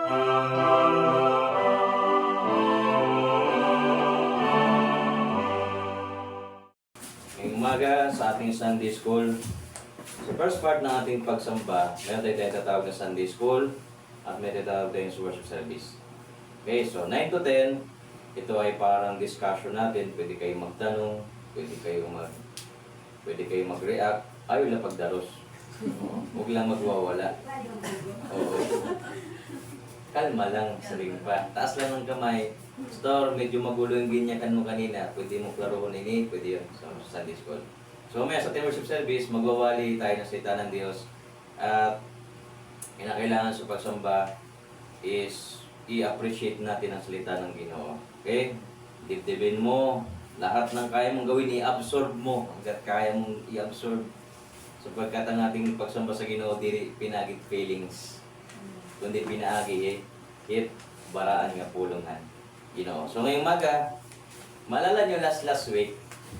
Ngayong umaga sa ating Sunday School, sa first part ng ating pagsamba, meron tayong tatawag na Sunday School at may tatawag tayong worship service. Okay, so 9 to 10, ito ay parang discussion natin. Pwede kayong magtanong, pwede kayong mag-react, ayaw lang pagdaros. Huwag lang magwawala. Oo. Kalma lang, sabihin pa. Taas lang ng kamay. Store, medyo magulo yung ginyakan mo kanina. Pwede mo klaroon ini, pwede yun sa Sunday School. So, may sa worship service, magwawali tayo ng salita ng Diyos. At kinakailangan sa pagsamba is i-appreciate natin ang salita ng Ginoo. Okay? Dibdibin mo, lahat ng kaya mong gawin, i-absorb mo. Hanggat kaya mong i-absorb. Sapagkat ang ating pagsamba sa Ginoo, dili pinagit feelings. Kundi pinaagi hit baraan nga pulungan. Ginoo. So ngayong maga, malala nyo last week,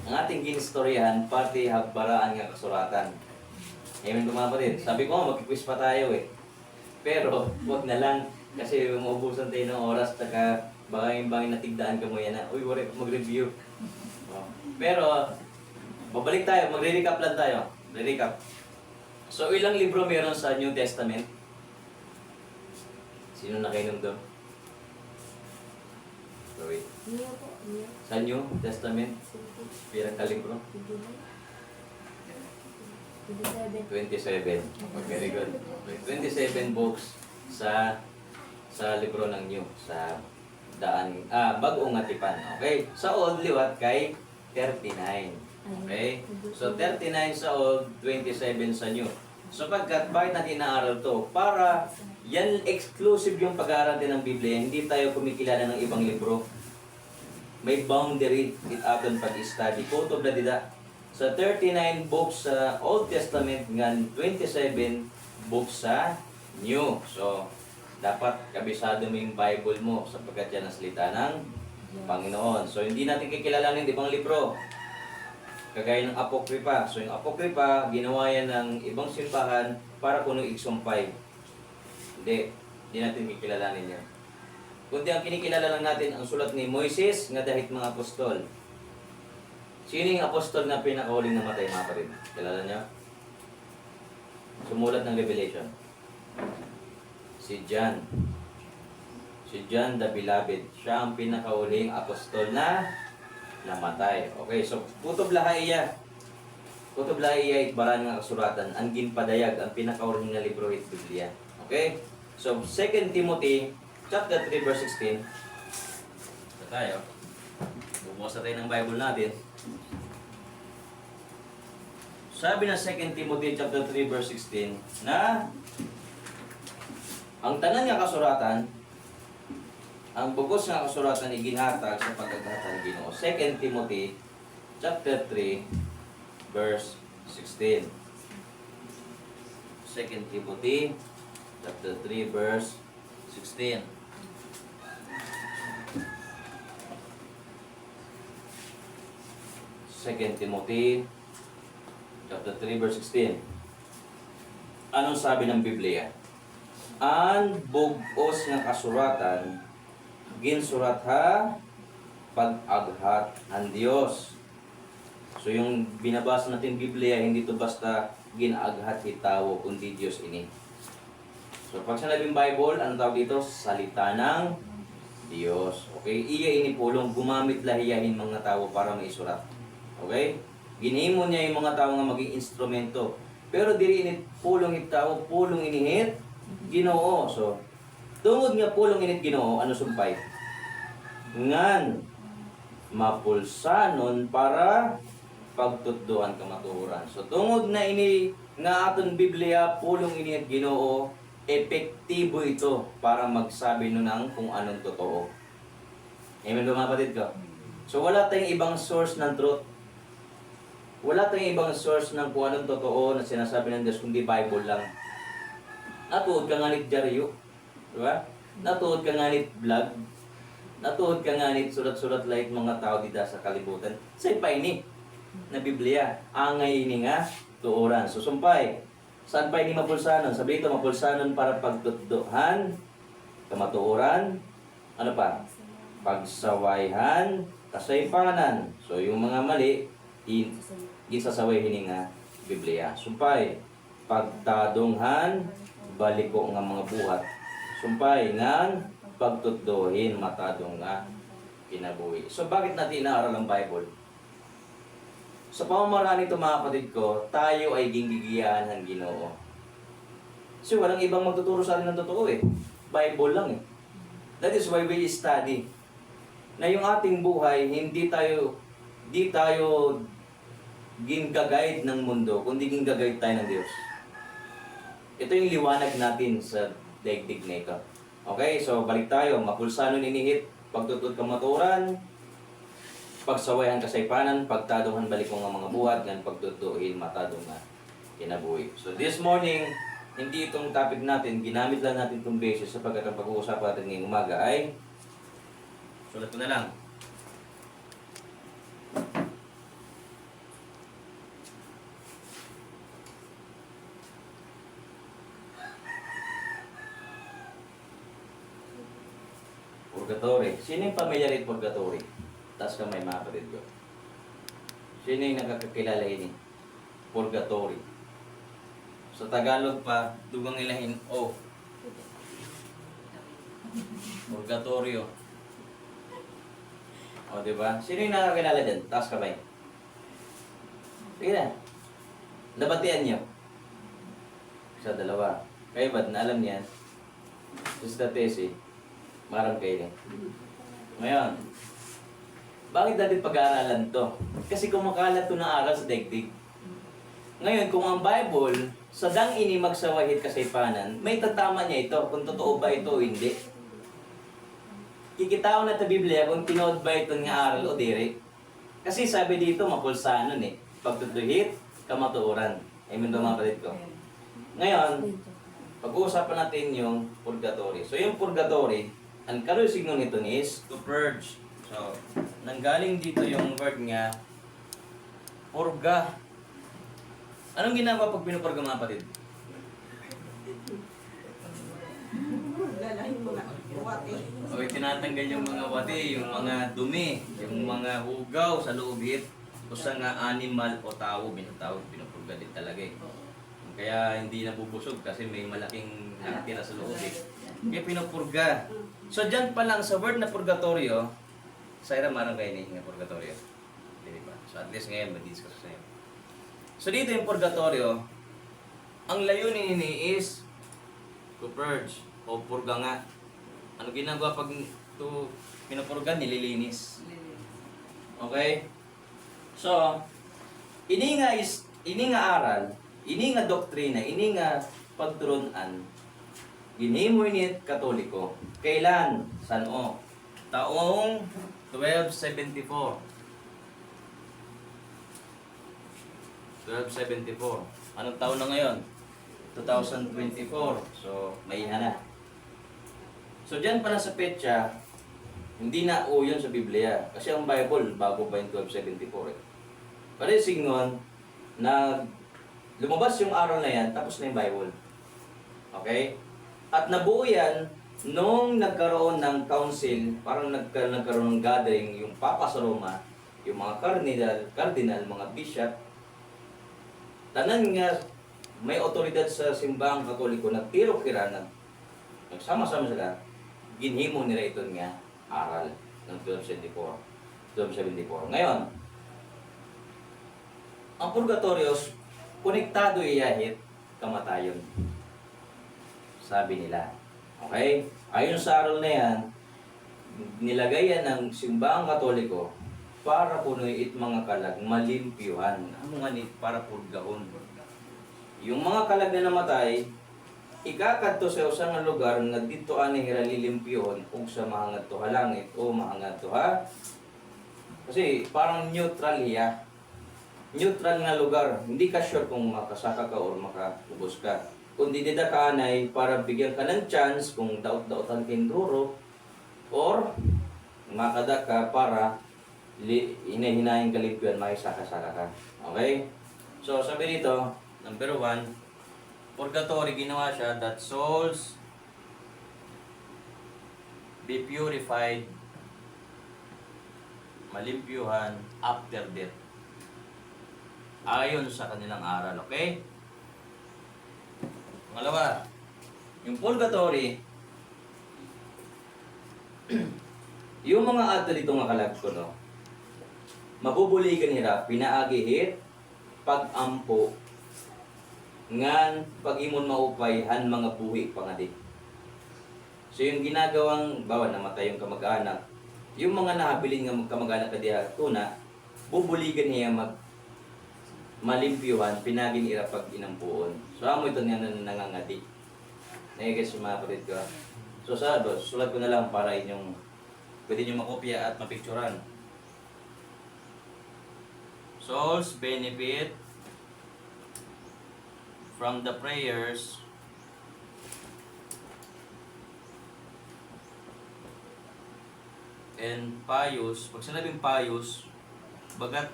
ang ating ginistoryahan, parte baraan nga kasuratan. Amen mga kapatid. Sabi ko, mag-quiz pa tayo eh. Pero, wag na lang. Kasi maubusan tayo ng oras, taka bangin natigdaan ka mo yan na, uy, wala mag-review. Pero, babalik tayo, magre-recap lang tayo. Recap. So, ilang libro meron sa New Testament? Sino nakainom doon? Wait. Sa New Testament? Pirang kalibro? 27. Very good. 27 books sa libro ng New. Sa Bagong Atipan. Okay? Sa Old, liwat kay 39. Okay? So, 39 sa Old, 27 sa New. So, bakit natin inaaral to? Para yan exclusive yung pag-aaral din ng Biblia. Hindi tayo kumikilala ng ibang libro. May boundary it aton pag-study. Kutob na dida. Sa 39 books sa Old Testament, ngan 27 books sa New. So, dapat kabisado mo yung Bible mo sapagkat yan ang salita ng Panginoon. So, hindi natin kikilalanin ibang libro. Kagaya ng Apokripa. So, yung Apokripa, ginawa yan ng ibang simbahan para kuno igsumpay. Hindi natin kikilalanin yan. Kundi ang kinikilala lang natin ang sulat ni Moises nga dahit mga apostol. Sino yung apostol na pinakahuling namatay mga kapatid? Kilala niya? Sumulat ng Revelation. Si John. Si John the Beloved. Siya ang pinakahuling apostol na namatay. Okay, so Kutob Lahaiya. Kutob Lahaiya itbaran nga kasuratan. Ang ginpadayag, ang pinakahuling na libro it Biblia. Okay? So, 2 Timothy, chapter 3, verse 16. Ito tayo. Bumukas na tayo ng Bible natin. Sabi ng 2 Timothy, chapter 3, verse 16, na ang tanan nga kasuratan, ang bugos nga kasuratan ay ginhatag sa pagkaghatag ng Ginoo. 2 Timothy, chapter 3, verse 16. 2 Timothy, chapter 3, verse 16. Second Timothy, chapter 3, verse 16. Anong sabi ng Biblia? Ang bugos nga kasuratan, ginsurat ha, pag-aghat ang Diyos. So yung binabasa natin Biblia, hindi ito basta ginaghat hitawo, kundi Diyos ini. So, pag sinabing Bible, ano tawag dito? Salita ng Diyos. Okay? Iya inipulong, gumamit lahiyahin mga tao para maisurat. Okay? Ginhimo niya yung mga tao nga maging instrumento. Pero diri init pulong itaw, pulong inihit Ginoo. So, tungod nga pulong init Ginoo, ano sumpay? Ngan mapulsanon para pagtuddoan kamatuoran. So, tungod na ini nga aton Biblia, pulong inihit Ginoo, epektibo ito para magsabi nun ng kung anong totoo. Amen ba mga kapatid ko? So wala tayong ibang source ng truth. Wala tayong ibang source ng kung anong totoo na sinasabi ng Diyos kundi Bible lang. Natuod ka nga nit dyaryo. Diba? Natuod ka nga nit vlog. Natuod ka nga nit sulat-sulat like mga tao dito sa kalibutan. Sa ini na Biblia. Angay ini nga tuoran. Susumpay. Saan pa ini mapulsanon? Sabi ito, mapulsanon para pagtutduhan kamatuoran, ano pa? Pagsawayhan, kasaypanan. So, yung mga mali, gisasaway hininga, Biblia. Sumpay, pagtadunghan, baliko nga mga buhat. Sumpay, ngan, pagtutdohin, matadong nga, kinabuhi. So, bakit natin inaaral ang Bible? Sa pamamaraan nito mga kapatid ko, tayo ay ginggigiyaan ng Ginoo. Kasi walang ibang magtuturo sa atin ng totoo eh. Bible lang eh. That is why we study. Na yung ating buhay, di tayo gingagayad ng mundo, kundi gingagayad tayo ng Diyos. Ito yung liwanag natin sa daigdig na ito. Okay, so balik tayo. Mapulsanon inihit, pagtutod kamaturan, pagsawayan kasaypanan, pagtadunghan balik mo nga mga buhat, ngan pagtutuin matadong nga kinabuhi. So this morning, hindi itong topic natin, ginamit lang natin itong basis sapagkat ang pag-uusap natin ngayong umaga ay, sulat ko na lang. Purgatory. Sino yung familiar with purgatory? Taas kamay mga kapatid ko. Sino yung nakakakilala ini? Purgatory. Sa Tagalog pa, dugang ilahin O. Purgatorio. O, diba? Sino yung nakakilala dyan? Taas kamay. Sige na. Nabatian nyo. Isa, dalawa. Kayo ba't na alam niyan? Sa tesi. Marang kayo niya. Ngayon, bakit natin pag-aaralan to? Kasi kumakalat to ng aral sa daigdig. Ngayon, kung ang Bible, sa dang ini magsawahit kasaypanan, may tatama niya ito, kung totoo ba ito o hindi. Kikitao na ta Biblia kung tinood ba ito nga aral o diri. Kasi sabi dito, mapulsanon eh. Pagtutuhit, kamatuoran. Amen ba mga kapatid ko? Ngayon, pag-uusapan natin yung purgatory. So yung purgatory, ang kalusignon nito is to purge. So, nanggaling dito yung word nga, purga. Anong ginagawa pag pinupurga mga kapatid? Lalahin mo na. Wati. Okay, tinatanggal yung mga wati, yung mga dumi, yung mga hugaw sa loob o sa nga animal o tao, binatawag, pinupurga din talaga eh. Kaya hindi nabubusog kasi may malaking nakatira sa loob eh. Kaya pinupurga. So dyan pa lang sa word na purgatorio, Saira marang kayo nga purgatorio. Diba? So at least ngayon mag-discuss sa inyo. So dito yung purgatorio, ang layunin ini is to purge o purga nga. Ano ginagawa pag to pinupurga? Nililinis. Okay? So, ini nga aral, ini nga doktrina, ini nga pagturunan, ginhimo ni Katoliko. Kailan? Sano? Taong 1274. 1274. Anong taon na ngayon? 2024. So, may na. So, dyan pala sa petsa, hindi na o yun sa Biblia. Kasi ang Bible, bago pa yung 1274 eh. Paresing nun, na lumabas yung araw na yan, tapos na yung Bible. Okay? At nabuo yan, nung nagkaroon ng council, parang nagkaroon ng gathering, yung Papa sa Roma, yung mga cardinal, mga bishop, tanan nga may otoridad sa simbahang Katoliko, nagtiro-kira, nagsama-sama sila, ginhimo nila ito nga aral ng 1274. Ngayon, ang purgatorios, konektado iyahit kamatayon. Sabi nila. Okay? Ayon sa aral na yan, nilagay yan ng simbahang Katoliko para punuin it mga kalag, malimpyuhan. Ano nga ni para purgahon? Yung mga kalag na namatay, ikakadto sa usang lugar nga dito ani hiralilimpyuhon ug sa mahangadto ha langit o mahangadto ha. Kasi parang neutral hiya. Neutral nga lugar. Hindi ka sure kung makasaka ka or makaubos ka. Kundi dida ka anay para bigyan ka ng chance kung daot-daotan kinduro or makada ka para hinahinahing kaligyan makisaka-saka ka. Okay? So sabi dito, number 1, purgatory ginawa siya that souls be purified, malimpyuhan after death. Ayon sa kanilang aral, okay? Pangalawa, yung purgatory, yung mga ato dito nga kalag ko, no? Mabubuligan nila, pinaagihit, pag-ampo, ngan pag-imon maupay, han mga buhi pangadi. So yung ginagawang, bawa namatay yung kamag-anak, yung mga nahabilin nga kamag-anak ka diha, tuna, bubuligan niya malimpyuhan, pinagin ira pag inampuon. So amo ito niya nangangadi. Nagigets yung mga kapatid ko. So sa sulat ko na lang para inyong pwede nyo makopya at mapicturan. Souls benefit from the prayers and pious. Pag sinabing pious, bagat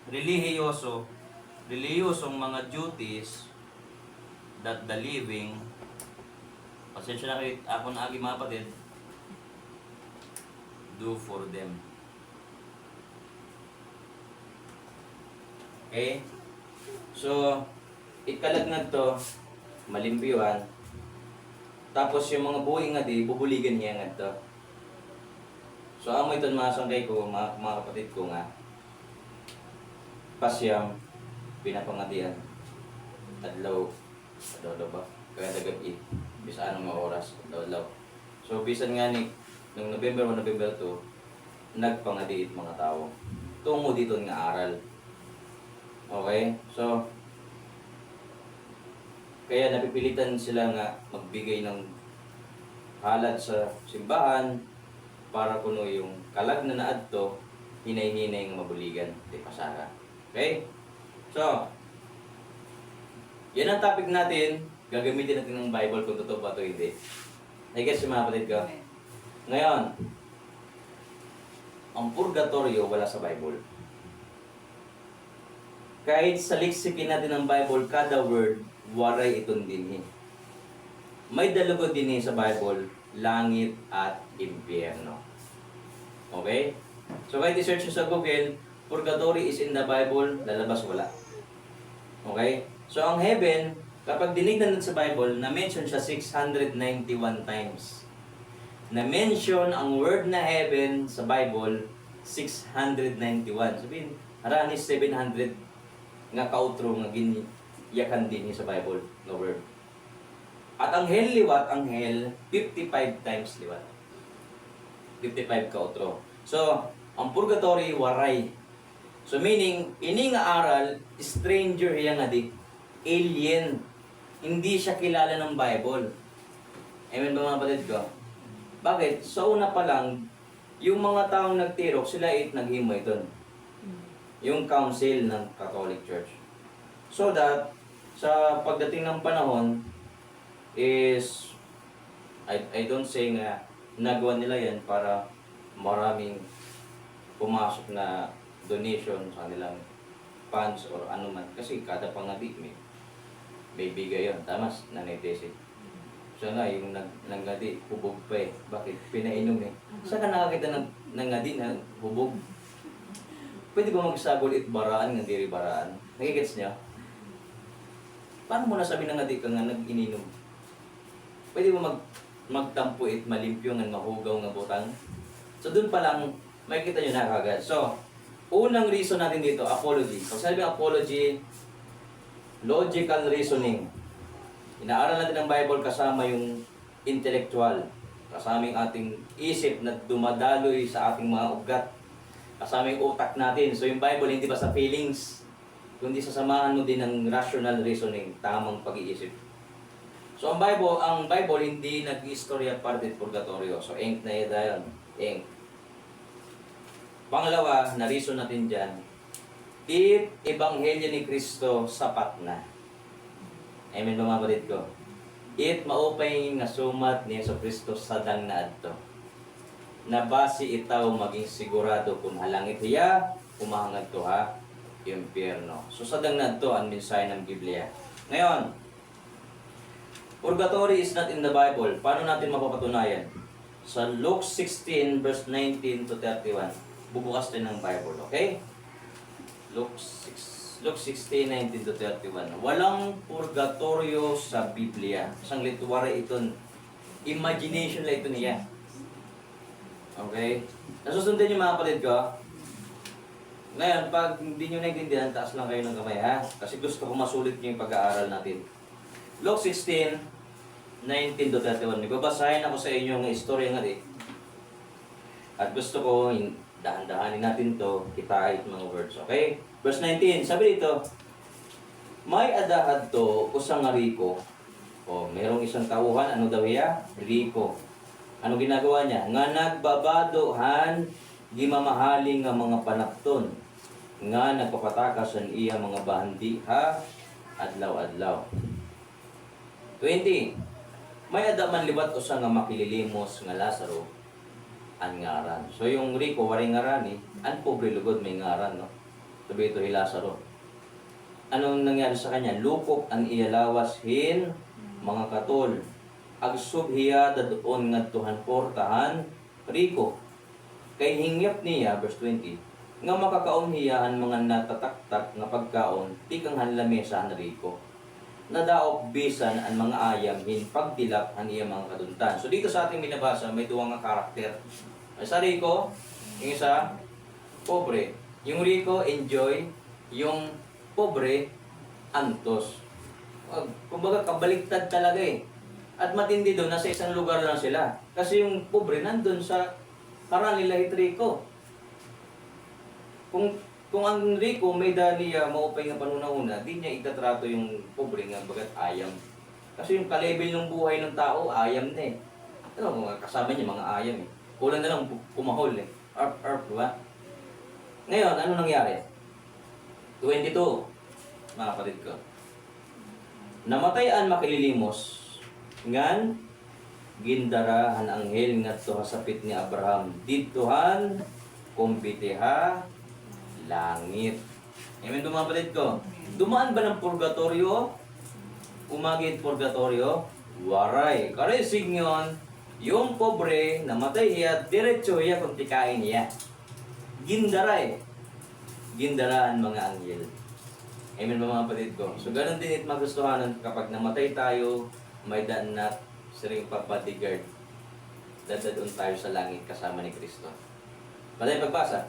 relihiyosong mga duties that the living, pasensya na kayo, ako na agi mga kapatid, do for them. Okay? So, ikalagnag to, malimpyuhan. Tapos yung mga buhay nga di, bubuligan niya nga to. So, amo ito mga sanggay ko, mga kapatid ko nga, pasyam, pinapangadian, adlaw ba? Kaya dagabi, bisa anong mga oras, adlaw. So, bisan nga ni, noong November 1, November 2, nagpangadiit mga tao. Tungo dito nga aral. Okay? So, kaya napipilitan sila nga magbigay ng halad sa simbahan para kuno yung kalag na naadto, hinay-hinay ng mabuligan, di pasara. Okay? So, yan ang topic natin. Gagamitin natin ng Bible kung totoo ba ito hindi. I guess yung mga kapatid ko. Ngayon, ang purgatorio wala sa Bible. Kahit sa leksikin natin ng Bible, kada word, waray itong dinhi. May dalawa dinhi sa Bible, langit at impyerno. Okay? So kahit i-search sa Google, purgatory is in the Bible, lalabas wala. Okay? So ang heaven, kapag dinignan natin sa Bible, na-mention siya 691 times. Na-mention ang word na heaven sa Bible, 691. Sabihin, harani 700 nga kautro nga giniyakan din sa Bible na word. At ang hell liwat, ang hell 55 times liwat. 55 kautro. So, ang purgatory waray. So meaning, ini nga aral, stranger yan nga di, alien. Hindi siya kilala ng Bible. Amen ba mga kapatid ko? Bakit? Sa una pa lang, yung mga taong nagtirok, sila naghimay doon. Yung council ng Catholic Church. So that, sa pagdating ng panahon, is, I don't say nga, nagawa nila yan para maraming pumasok na donation sa kanilang funds or ano man. Kasi kada pangadi may bigay yun. Tama, Nanay Tessie. Siya nga, yung nangadi, hubog pa eh. Bakit? Pinainom eh. Saan ka nakakita ng nangadi na hubog? Pwede ba magsagol it baraan ng diri baraan? Nagigets niya? Paano mo nasabi na ngadi ka nga nag-ininom? Pwede ba magtampo it malimpyo nga mahugaw nga butang? So doon pa lang, makikita nyo na kagad. So, unang reason natin dito, apology. Pag sabi ng apology, logical reasoning. Inaaral natin ang Bible kasama yung intellectual. Kasama yung ating isip na dumadaloy sa ating mga ugat. Kasama yung utak natin. So yung Bible hindi ba sa feelings, kundi sasamahan mo din ng rational reasoning, tamang pag-iisip. So ang Bible hindi nag-istorya parte ng purgatorio. So ink na yun, ink. Pangalawa, na reason natin dyan, if Ebanghelyo ni Kristo sapat na. Amen ba mga kapatid ko? It maupay nga sumat ni Yeso Kristo sa dang na adto. Na basi itaw maging sigurado kung halangit hiya, umahangad to ha, impyerno. So sa dang na adto ang mensahe ng Biblia. Ngayon, purgatory is not in the Bible. Paano natin mapapatunayan? Sa Luke 16 verse 19 to 31. Bubukas din ng Bible, okay? Luke 16, 19 to 31. Walang purgatorio sa Biblia. Isang lituwari ito. Imagination lang ito niya. Okay? Nasusundan yung mga kapatid ko? Ngayon, pag hindi nyo naintindihan, taas lang kayo ng kamay, ha? Kasi gusto ko masulit yung pag-aaral natin. Luke 16, 19 to 31. Ibabasahin ako sa inyo ng istorya nga At gusto ko, dahan-dahanin natin to, kitain mga words, okay? Verse 19, sabi dito, may adahad to kusang nga riko. O, merong isang tauhan, ano daw iya? Riko. Ano ginagawa niya? Nga nagbabadohan, gimamahaling nga mga panakton. Nga nagpapatakasan iya mga bahandi ha, adlaw-adlaw. 20. May adaman liwat usa nga makililimos nga Lazaro ang ngaran. So yung Rico waring ngaran ang pobre lugod may ngaran, no. Sabi ito Lazaro. Anong nangyari sa kanya? Lupok ang iyalawas hin mga katol. Agsub hiya dadoon ngadtuhan portahan Rico. Kay hingyap niya verse 20. Nga makakaon hiya ang mga natataktak nga pagkaon tikang hanlamesa na Rico. Nadaop bisan ang mga ayam hin pagdilap ang iya mga kaduntan. So dito sa ating binabasa may duwang nga karakter. Sa Rico, yung isa pobre. Yung Rico enjoy, yung pobre antos. Kumbaga kabaliktad talaga At matindi doon nasa isang lugar lang sila. Kasi yung pobre nandun sa Karanilahit Rico. Kung ang Rico may daniya maupay nga panunahuna, di niya itatrato yung pobre nga bagat ayam. Kasi yung kalebel ng buhay ng tao, ayam na Ano, kasama niya mga ayam Kulang na lang kumahol Arp, diba? Ngayon, ano nangyari? 22, mga kapatid ko. Namatay ang makililimos, ngan gindarahan anghel nga to hasapit ni Abraham. Ditohan kumbiteha langit. Amen mga kapatid ko. Dumaan ba ng purgatorio? Umagit purgatorio? Waray. Karesig yun, yung pobre, namatay niya, diretso niya kung tikain niya. Gindaray. Gindaraan mga anghel. Amen mga kapatid ko. So ganun din magustuhanan kapag namatay tayo, may danat, siring papadigard. Dadadun tayo sa langit kasama ni Kristo. Patay pagbasa.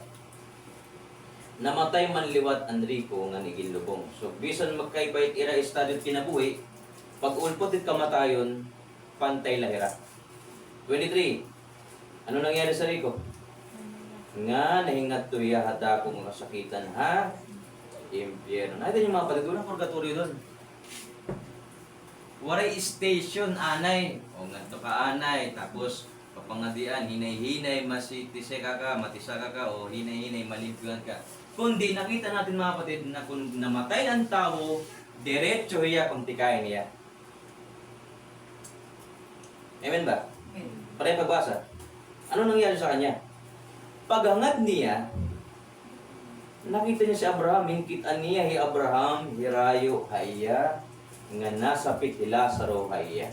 Namatay man liwat ang Rico nga niging lubong. So bisan magkaibait ira estadyo kinabuhi, pag ulpot it kamatayon, pantay lahira. 23. Ano nangyari sa Rico? Nga nahingat tuya hada kong kasakitan ha? Impyerno. Nakita yung mga kapatid, walang purgatorio doon. Waray station, anay. O nga to ka anay. Tapos, papangadian, hinay-hinay, matiseka ka, matisaka ka, o hinay-hinay, malipyan ka. Kundi nakita natin mga kapatid na kung namatay ang tao, diretso hiya kung tikain niya. Amen ba? Pareho pagbasa. Ano nangyari sa kanya? Paghangad niya, nakita niya si Abraham, hingkitan niya hi Abraham, hirayo haya, nga nasa pit ni Lazaro haya.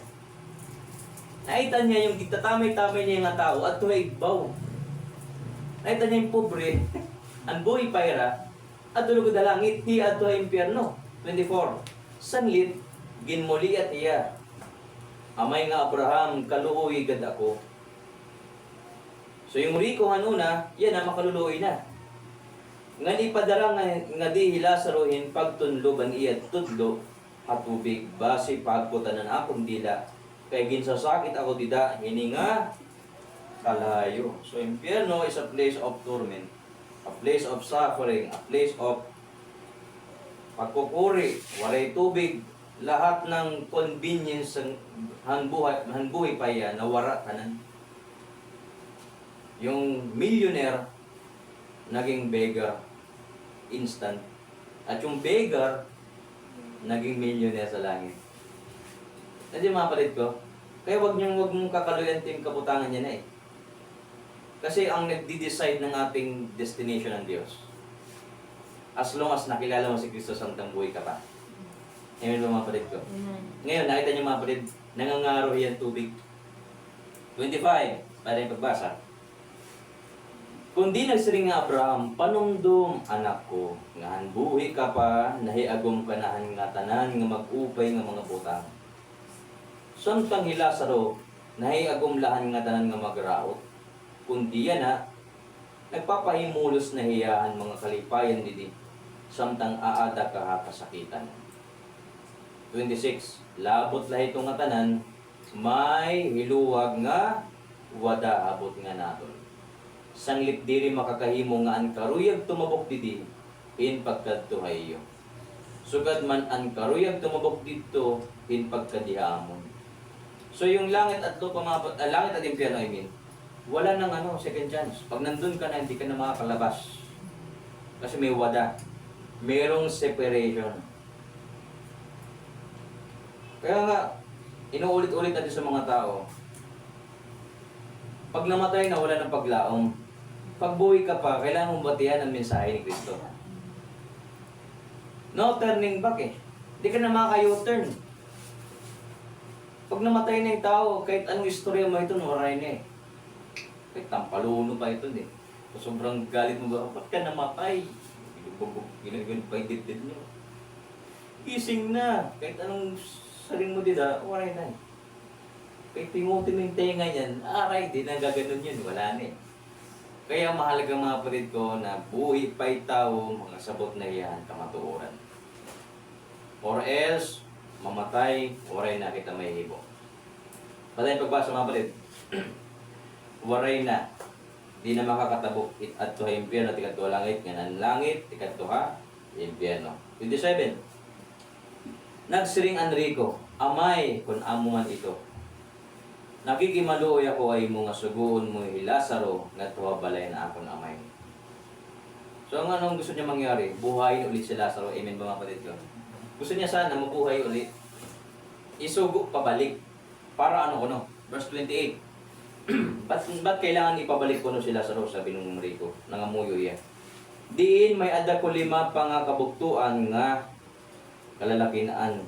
Nakita niya yung itatamay-tamay niya nga tao at tuhay igbaw. Nakita niya yung pobre, ang buhay paira, at tulog na langit, hi at tuhay impyerno. 24. Sanlit, ginmuli at iya. Amay nga Abraham, kaluoy gad ako. So yung Rico hanuna, yan na makaluluoy na. Nga di padara nga di hilasarohin pagtunloban iya tudlo at tubig base pagputanan akong dila kay ginsasakit ako dida hininga kalayo. So impyerno is a place of torment, a place of suffering, a place of pagkukuri, walay tubig, lahat ng convenience ng hanbuhay pa yan nawara tanan. Yung millionaire naging beggar instant. At yung beggar naging millionaire sa langit. Hindi mga palit ko. Kaya wag mong kakaluyan yung kabutangan niya Kasi ang nagdi-decide ng ating destination ng Diyos. As long as nakilala mo si Kristo, santang buhay ka pa. Amen ba mga palit ko? Ngayon, nakita niyo mga palit, nangangaro yan tubig. 25, para yung pagbasa. Kundi nagsiring nga Abraham, panumdum anak ko, nga buhi ka pa, nahiagom ka na nga tanan, nga mag-upay nga mga butang. Samtang Lazaro, nahiagom lahan nga tanan nga magraot. Kundi yan na, nagpapahimulos na hiyahan mga kalipayan didi, samtang aada ka kasakitan. 26, labot lahi itong nga tanan, may hiluwag nga, wada abot nga naton. Sanglit diri makakahimo nga an karuyag tumabok didi in pagkadtuhay iyo. Sugad man an karuyag tumabok dito in pagkadihamon. So yung langit at lupa langit at impyerno wala nang second chance. Pag nandun ka na hindi ka na makakalabas. Kasi may wada. Merong separation. Kaya nga inuulit-ulit natin sa mga tao. Pag namatay na wala ng paglaom. Pag buhay ka pa, kailangan mong batihan ang mensahe ni Kristo. No turning back eh. Hindi ka na makaka-U-turn. Pag namatay na yung tao, kahit anong istorya mo ito, nawaray na eh. Kahit tampaluno pa ito eh. So, sobrang galit mo ba, ba't ka namatay? Ginagano pa yung dibdib niyo. Gising na. Kahit anong saring mo dito, waray na eh. Kahit tingutin mo yung tenga niyan, aray, di na gaganon yun. Wala na eh. Kaya mahalagang mga kapatid ko na buhay pa'y tao, mga sabot na iyan, kamatuoran. Or else, mamatay, waray na kita may hibo. Patayin pagbasa mga kapatid. Waray na, di na makakatabok at tuha impyerno, tikat tuha langit, nganan langit, tikat tuha impyerno. 27. Nagsiring Enrico, amay kun amo man ito. Nakikimaluoy ako ay mga suguon mo Lazaro nga tuwa balay na akong amay. So anong gusto niya mangyari? Buhayin ulit si Lazaro. Amen ba mga kapatid ko? Gusto niya sana mabuhay ulit. Isugo pabalik. Para Verse 28. Ba't kailangan ipabalik ko si Lazaro? Sabi nung Enrico. Nangamuyo yan. Diin may ada ko 5 pa nga kabuktuan nga kalalakinaan.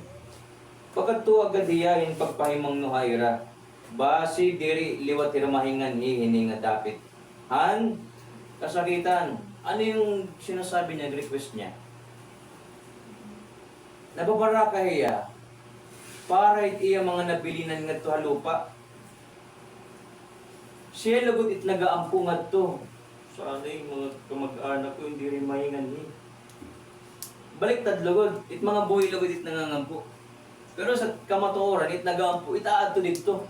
Pagkatuwa gadiyahin pagpahimang nuhayra. Basi diri liwat hirmahingan hihini nga dapit. Kasakitan. Ano yung sinasabi niya, request niya? Nababara kahiya para iya mga nabilinan nga to halupa. Siya lagot it nagaampo nga to. Sana yung mga kamag-anak ko hindi rin mahingan ni. Baliktad lagod. It mga buhay lagod it nangangampo. Pero sa kamatuoran it nagaampo, itaad to dito.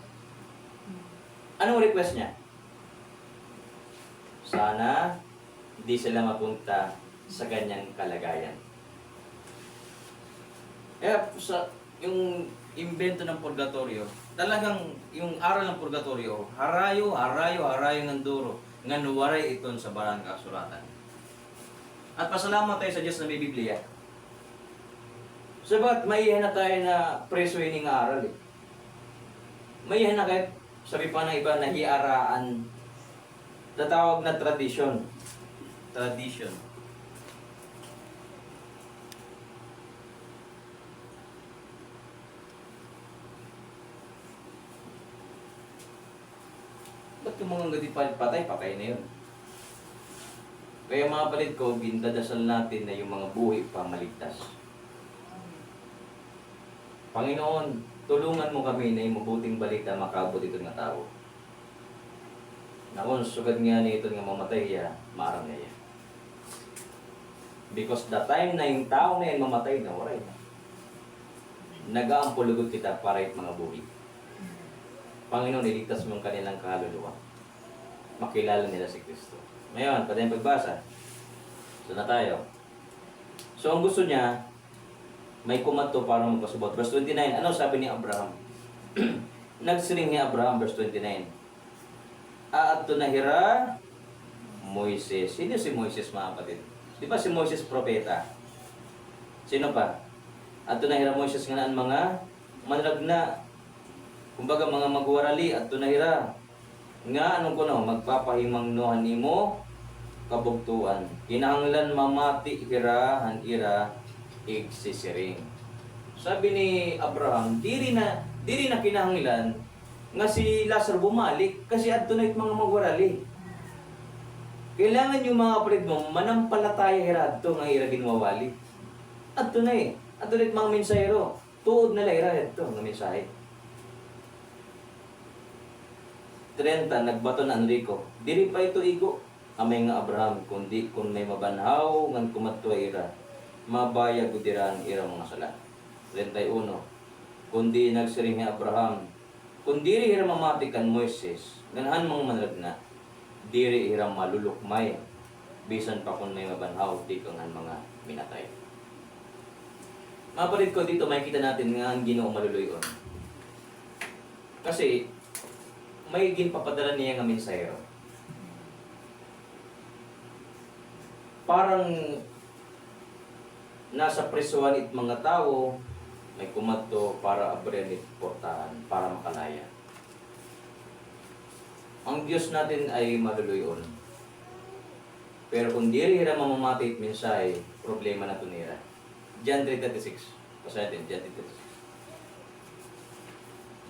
Anong request niya? Sana hindi sila mapunta sa ganyang kalagayan. Yung invento ng purgatorio, talagang yung aral ng purgatorio, harayo ng duro, nga nuwaray iton sa barang kasulatan. At pasalamat tayo sa Diyos na may Biblia. Sabat, maihan na tayo na preso yun ng aral eh. Maihan na kayo, sabi pa ng iba, nahiaraan. Tatawag na tradisyon. Tradition. Ba't yung mga gadi patay na yun? Kaya mga palit ko, gindadasal natin na yung mga buhay pa maligtas. Panginoon, tulungan mo kami na yung mabuting balita makabot ito ng tao. Nakon, sugad nga na ito nga mamatay ya, maram na ya. Because the time na yung tao na yan mamatay na, waray na. Nag-aampulugod kita para yung mga buhay. Panginoon, iligtas mo ang kanilang kaluluwa. Makilala nila si Kristo. Ngayon, pwede yung pagbasa. So na tayo. So ang gusto niya, may kumanto para magpasubot. Verse 29, ano sabi ni Abraham? Nagsiring ni Abraham, verse 29. Aadto na hira, Moises. Sino si Moises, mga kapatid? Di ba si Moises propeta? Sino pa? Aadto na hira Moises nga naan mga manragna. Kumbaga mga magwarali, aadto na hira. Nga anong kuno, magpapahimang nohan nimo kabugtuan. Kinahanglan mamati hira, hanira, igsisiring. Sabi ni Abraham, diri na kinahanglan nga si Lazaro bumalik kasi adto na it mga magwarali. Kailangan yung mga kapatid mo manampalataya hiradto nga ira ginwawali. Adto na eh. Adto na it mga mensahero. Tuod na ira adto nga mensahe. 30 nagbato na Enrico. Dili pa ito igo amay nga Abraham kundi kun may mabanhaw ngan kumadto ira. Mabaya gudiran ira mga sala. 31 kundi nagsiring ni Abraham kundi ira mamati kan Moises ganahan mga manragna diri ira malulukmay bisan pa kun may mabanhaw di kangan mga minatay. Mapalit ko dito makikita natin nga ang Ginoo maluluyon. Kasi may ginpapadala niya nga mensahero. Parang nasa presuhan it mga tao may kumadto para abren it portahan para makalaya. Ang Diyos natin ay maluluyon. Pero kung diri hira mamamatay it mensahe, problema na to nira. John 3:36. Pasa natin, John 3:36.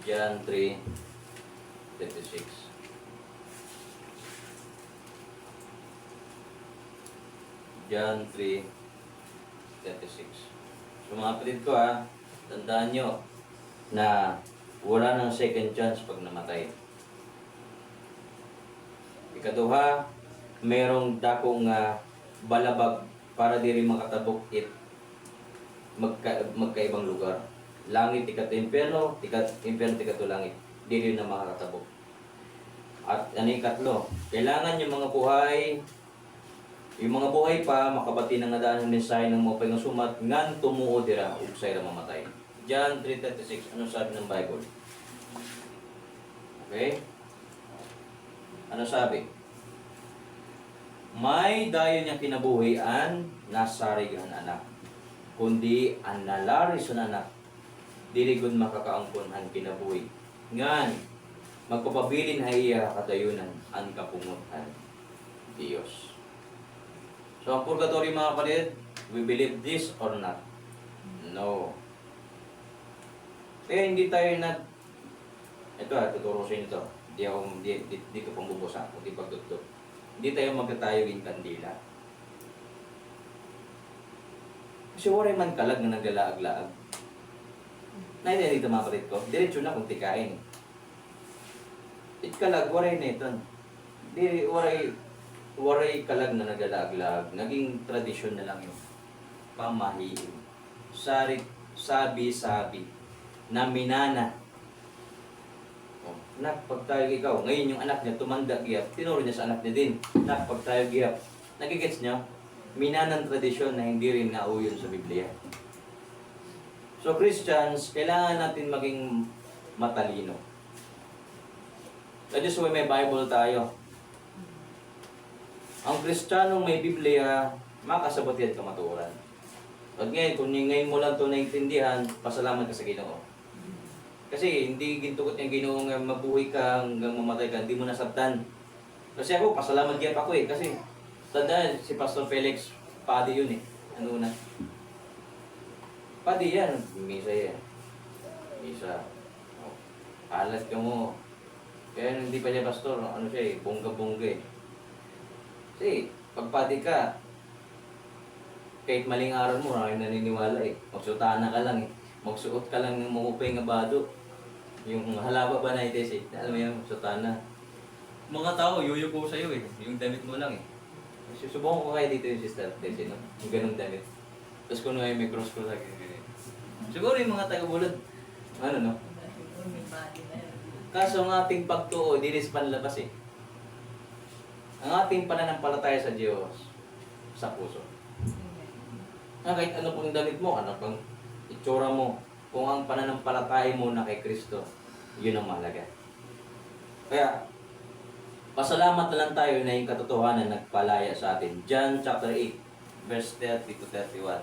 John 3:36. John 3:36. So mga kapatid ko tandaan nyo na wala nang second chance pag namatay. Ikaduha, mayroong dakong balabag para diri makatabok it magkaibang lugar. Langit tikat impyerno, tikat to langit. Dili na makakatabok. At ano yung katlo, kailangan yung mga buhay pa makabati ng nadaan ng mensahe ng mga nga sumat ngan tumuo dira ug sayra mamatay. John 3:36, ano sabi ng Bible? Okay? Ano sabi? May dayon niyang kinabuhian nasarigan anak. Kundi ang nalaris na anak, dili gud makakaangkon ang kinabuhi. Ngan magpapabilin iya kadayunan ang kapungutan Dios. So ang purgatory mga kapatid, we believe this or not? No. Kaya hindi tayo ito tuturo sa inyo ito. Di ko pang bubusa, kundi pagtutok. Hindi tayo magkatayogin kandila. Kasi waray man kalag na nagalaag-laag. Nainit dito mga kapatid ko, diretso na kung tikain. Kalag, waray na ito. Waray kalag na nagalaag-laag. Naging tradisyon na lang yun. Pamahiin. Sabi-sabi. Na minana. Nak, pagtayog ikaw. Ngayon yung anak niya tumanda giyap. Tinuro niya sa anak niya din. Nak, pagtayog giyap. Nagigets niyo? Minanang tradisyon na hindi rin nauyon sa Biblia. So Christians, kailangan natin maging matalino. That is why may Bible tayo. Ang Kristiyanong may Biblia, makasabot yan kamatuoran. At ngayon, kung ngayon mo lang ito naintindihan, pasalamat ka sa Ginoo. Kasi hindi gintukot yung Ginoo nga mabuhay ka hanggang mamatay ka, hindi mo nasabtan. Kasi ako, pasalamat yan ako kasi tandaan, si Pastor Felix, padi yun Ano na? Padi yan. Misa yan. Misa. Alat ka mo. Kaya hindi pa niya pastor, siya bongga-bongga Kasi, pag padi ka, kahit maling araw mo, maraming naniniwala Magsutana ka lang Magsuot ka lang ng mukupay nga bado. Yung halaba ba na alam mo yung sutana. Mga tao, yuyo ko sa'yo Yung damit mo lang Susubukan ko kayo dito yung sister Desi, no? Yung ganung damit. Tapos kung ngayon may cross ko lagi. Siguro yung mga taga-bulad. No? Kaso ang ating pagtuo, dilis panlabas Ang ating pananampalataya sa Diyos, sa puso. Kahit ano pang damit mo, ano pang itsura mo, kung ang pananampalataya mo na kay Kristo, yun ang mahalaga. Kaya, pasalamat na lang tayo na yung katotohanan nagpalaya sa atin. John chapter 8, verse 30 to 31.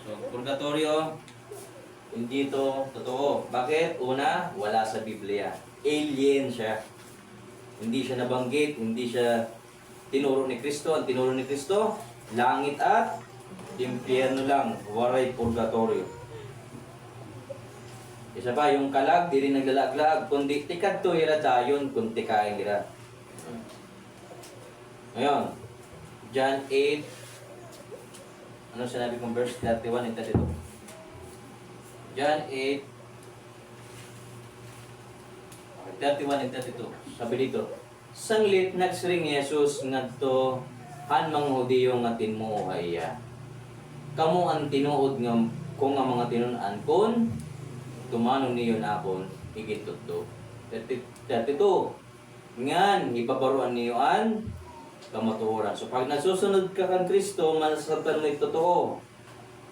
So, purgatorio, hindi ito totoo. Bakit? Una, wala sa Biblia. Alien siya. Hindi siya nabanggit, hindi siya tinuro ni Kristo. Ang tinuro ni Kristo, langit at impyerno lang. Waray purgatorio. Isa pa, yung kalag, di rin naglalaglag, kundi tikad to ira dayon, kung tikain ira. Ngayon, John 8, ano sinabi kong verse 31 and 32? John 8, 31 and 32. Sabi dito, sanglit nagsiring Jesus ngadto han mga Hudiyo nga tinmuhaya. Kamo ang tinuod nga kung ang mga tinunan kon tumanon niyo napon higit tudto. 32. Ngan ibabaruan niyo an kamatuoran. So pag nasusunod ka kan Kristo, masasabtan mo totoo.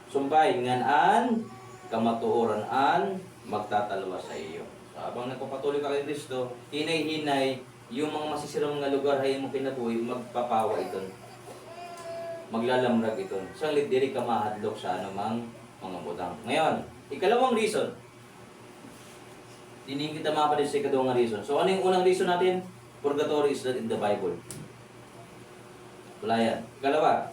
Sumpay ngan an kamatuoran an magtatalwa sa iyo. So habang nagpapatuloy ka kay Kristo, hinay-hinay yung mga masisirang nga lugar hay mo kinabuhi, magpapawa ito. Maglalamrag ito. Sanglit diri ka mahadlok sa anumang mga butang. Ngayon, ikalawang reason. Hindi kita mapalit sa ikadawang reason. So ano yung unang reason natin? Purgatory is not in the Bible. Wala yan. Ikalawa,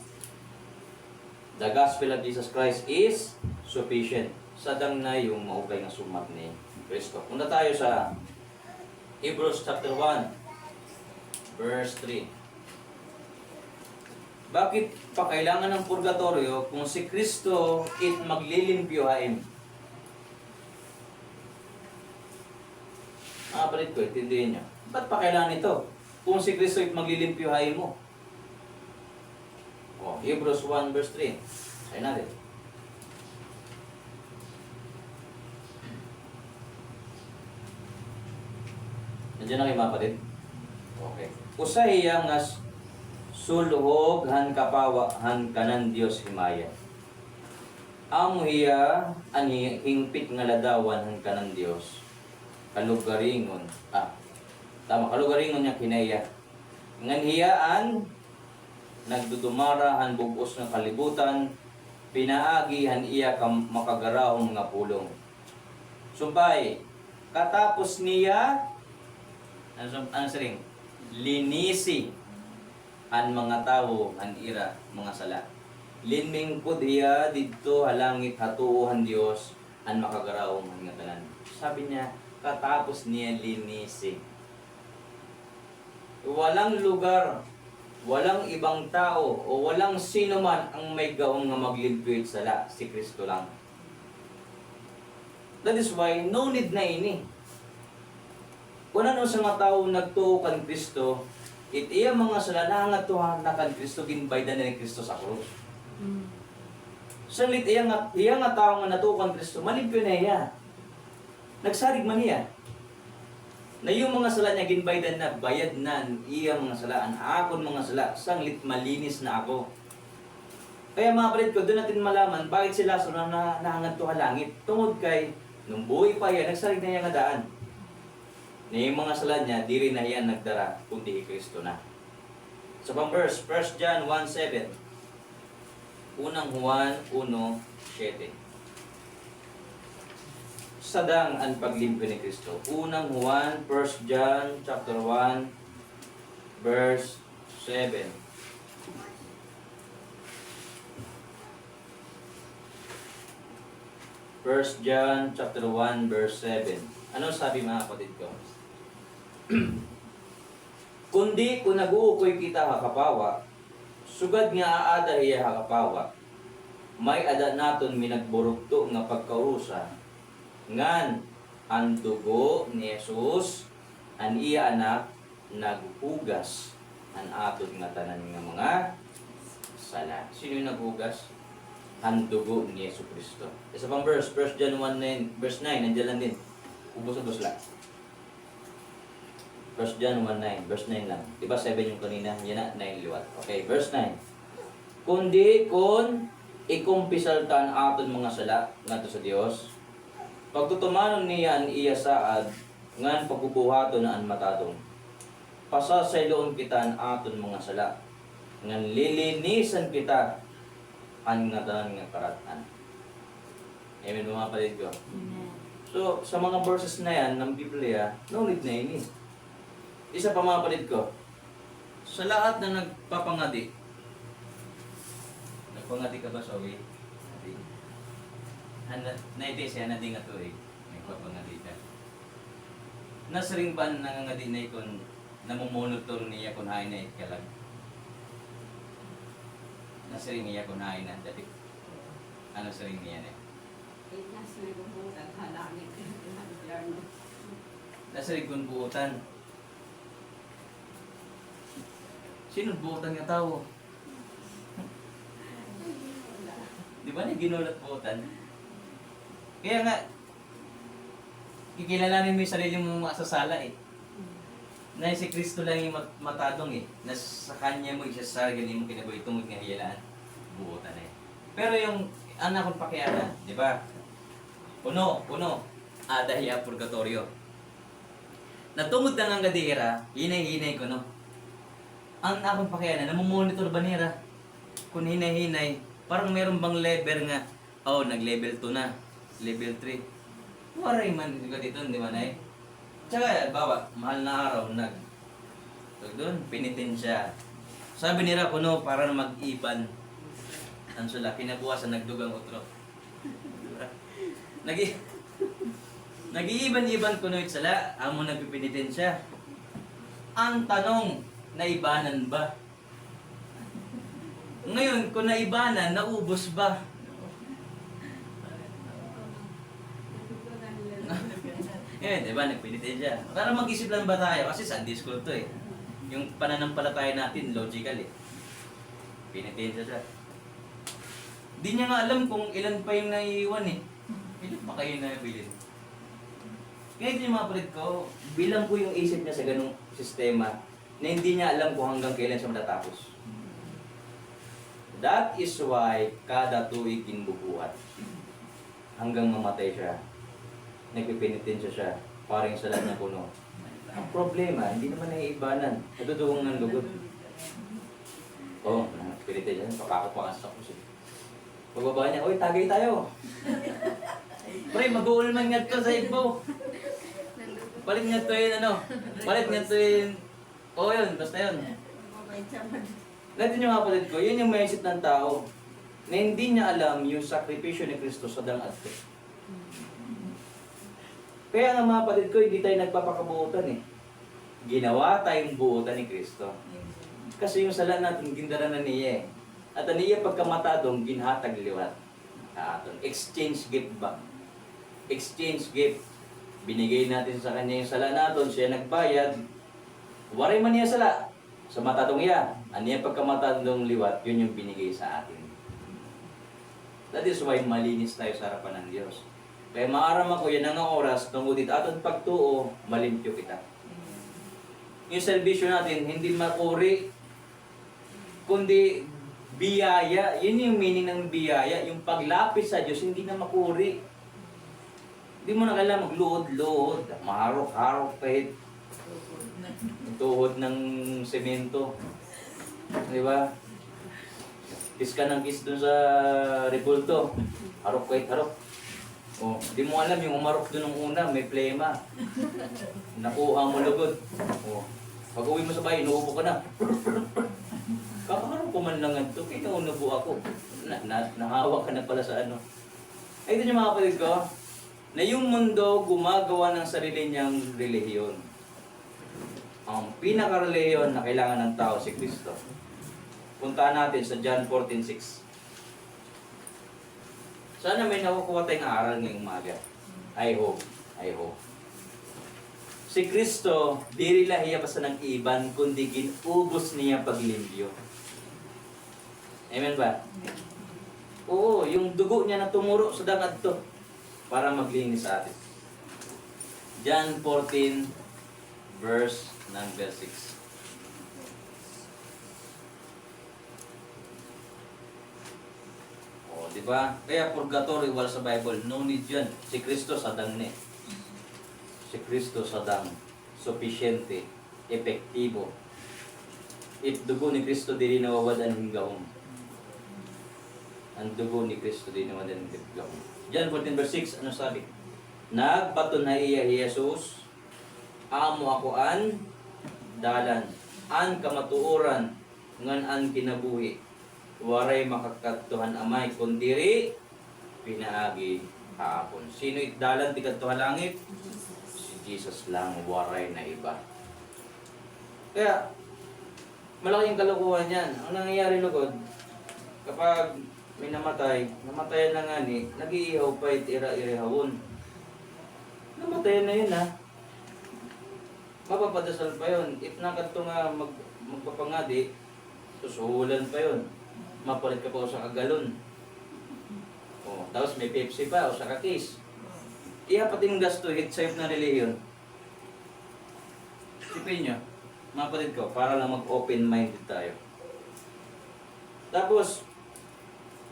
the gospel of Jesus Christ is sufficient. Sadang na yung maugay ng sumat ni Kristo. Punta tayo sa Hebrews chapter 1, verse 3. Bakit pa kailangan ng purgatorio kung si Kristo it maglilimpyohain? Palit ko, itindihin nyo. Ba't pa kailangan ito? Kung si Kristo it maglilimpyohain mo. Hebrews 1 verse 3. Ayun natin. Nandiyan na kayo mga kapatid? Okay. Usahiya nga suluhog han kapawa han kanan Dios himaya. Amo hiya ani hingpit nga ladawan han kanan Dios. Kalugaringon. Kalugaringon niya kinaya. Ngan hiyaan nagdudumara han bugos nga kalibutan, pinaagi han iya makagarahong nga pulong. Sumpay, katapos niya ano sering linisi ang mga tao ang ira mga sala. Linmingpod iya didto halangit hatuohan Dios ang makagarahong nga tanan. Sabi niya, katapos niya linisi. Walang lugar, walang ibang tao o walang sino man ang may gaong nga maglimpyo sala, si Kristo lang. That is why no need na ini. Kung ano sa mga tao nagtuo kan Kristo, it iya mga sala na ngatuhan na kan Kristo ginbaydan ni Kristo sa krus. Salit iya nga tao nga natuo kan Kristo, malimpyo na iya. Nagsarig man iya. Na yung mga sala niya ginbaydan na, bayad na iya mga sala, ang akon mga sala, sanglit malinis na ako. Kaya mga kapatid ko, doon natin malaman bakit si Lazaro na nahangat to halangit. Tungod kay, nung buhay pa yan, nagsarig na iya nga daan. Na yung mga sala niya, di rin na iyan nagdara, kundi Kristo na. So pang verse, 1 John 1:7. Unang Juan 1:7. Sadang ang paglimpyo ni Kristo. Unang Juan, 1 John chapter 1, verse 7. First John chapter 1 verse 7. Ano sabi mga kapatid ko? Kundi kung nag-uukoy kita hakapawa, sugad nga aada iya hakapawa, may ada naton minagburukto nga pagkaurusa, ngan ang dugo ni Jesus, ang iya anak, naghugas ang aton nga tanan nga mga sala. Sino yung naghugas? Ang dugo ni Yesu Kristo. Isa pang verse, 1 John 1:9, verse 9, nandiyan lang din. Ubus-ubus lang. 1 John 1:9, verse 9 lang. Diba 7 yung kanina? Yan na, 9 liwat. Okay, verse 9. Kundi kung ikumpisaltan aton mga sala ngadto sa Dios, pagtutumanon niya ang iya saad, ngan pagbubuhaton na ang matadong. Pasasayloon kita ang aton mga sala, ngan lilinisan kita ang ngadanan nga karatan. Amen mga kapatid ko. So, sa mga verses na yan ng Biblia, no need na ini. Isa pa mga kapatid ko, sa lahat na nagpapangadi ka ba sa uwi? Naiti siya na di nga tuig. Papangadi ka. Nasring ba nangangadi na ikon namumonitor niya kung hain na itkalag? Nasring niya kung hain na dati. Ano sering niya na? Nasring kung buutan. Sino buutan nga tao? Di ba na ginulat buutan? Kaya nga, kikilalanin mo yung sarili mong masasala eh. Na si Kristo lang yung matadong eh. Na sa Kanya mo isasargali mo kinabuhi tungod nga hiyalaan. Buutan eh. Pero yung anak kong pakiana, di ba? Puno, dahiya purgatorio. Natungod na nga gadira, hinay-hinay ko no. Ang akong pakiana, namumonitor ba nila? Kung hinay-hinay, parang meron bang level nga, nag-level 2 na, level 3. Waray man dito di ba na eh? Tsaka, bawa, mahal na araw, doon, pinitin siya. Sabi nila, kuno, para na mag-iban. Ang sula, kinabukasan, nagdugang utro. Nag-iiban-iban kuno itsala, amo nagpipinitin siya. Ang tanong, naibanan ba? Ngayon, kung naibanan, naubos ba? Di ba, nagpinitin siya. Para mag-isip lang ba tayo? Kasi Sunday school to eh. Yung pananampalataya natin, logical eh. Pinitin siya. Di niya nga alam kung ilan pa yung naiiwan eh. Ilan pa kayo nabilin? Kaya ito yung mga palit ko, bilang po yung isip niya sa ganung sistema, na hindi niya alam kung hanggang kailan siya matatapos. That is why kada tuwig kinbubuhat. Hanggang mamatay siya. Nagpipinitensya siya. Parang sa lahat niya puno. Ang problema, hindi naman naiibanan. Natutulong ng lugod. Pinitensya siya. Pakakapangas ako siya. Pagbaba niya, "Uy, tagay tayo." Pre, mag-uulman nga ka sa ibo. Palit nga to yun, Palit nga to yun. Yun, basta yun. Natin yung kapatid ko, yun yung mindset ng tao na hindi niya alam yung sakripisyo ni Kristo sa dangadto. Kaya nga mga kapatid ko, hindi tayo nagpapakabuutan eh. Ginawa tayong buutan ni Kristo. Kasi yung sala natin, gindara na niya eh. At niya pagkamatadong, ginhatag liwat. Exchange gift ba? Exchange gift. Binigay natin sa kanya yung sala natin, siya nagbayad. Waray man niya sala. Sa matadong iya, aniya pagkamatadong liwat, yun yung binigay sa atin. That is why malinis tayo sa harapan ng Diyos. Kaya maaram ako, yan ang oras, tungkol dito aton pagtuo, malimpyo kita. Yung salvation natin, hindi makuri, kundi biyaya. Yun yung meaning ng biyaya. Yung paglapit sa Diyos, hindi na makuri. Hindi mo na kailangan magluhod-luhod, maharok-harok kahit tuhod ng semento. Di ba? Kiss ka ng kiss dun sa repulto. Harok kahit harok. Di mo alam yung umarok dun ng una, may plema. Nakuha mo lugod. Pag uwi mo sa bahay, inuubo ka na. Kakaroon ko man lang ito, kita unubo ako. Nahawa ka na pala sa ano. Ay, ito yung mga kapatid ko, na yung mundo gumagawa ng sarili niyang relihiyon. Ang pinaka-relihiyon na kailangan ng tao si Kristo. Puntaan natin sa John 14:6. Sana may nakukuha tayong aral ngayong umaga. I hope. Si Kristo, di rin lahiya pa sa nag-iban, kundi ginubos niya paglimpyo. Amen ba? Oo, yung dugo niya na tumuro sa dangad to para maglinis sa atin. John 14, verse number 6. Di ba? Kaya purgatory wala sa Bible, no need yan. Si Kristo sadang ni. Si Kristo sadang, sufficiente, epektibo. It dugo ni Kristo di rin nawawadan ng gahong. Ang dugo ni Kristo di nawawadan ng gahong. John 14 verse 6, ano sabi? Nagbaton na iya Jesus, amo ako an dalan, an kamatuoran, ngan an kinabuhi. Waray makakatuhan amay kundiri pinaagi Hapon. Sino itdalan ti kadto langit? Si Jesus lang, waray na iba. Kaya, malaking kalokohan yan. Ang nangyayari lugod, kapag may namatayan na nga ni, nag-iihaw pa ira-irihawon. Namatayan na yun ha. Mapapadasal pa yun. If nakadto nga magpapangadi, susuhulan pa yun. Mapalit ka pa sa kagalon. O, tapos may Pepsi pa o sa kakis. Iya pati yung gasto, hit save na reliyon. Sipin nyo, mapalit ko para lang mag-open-minded tayo. Tapos,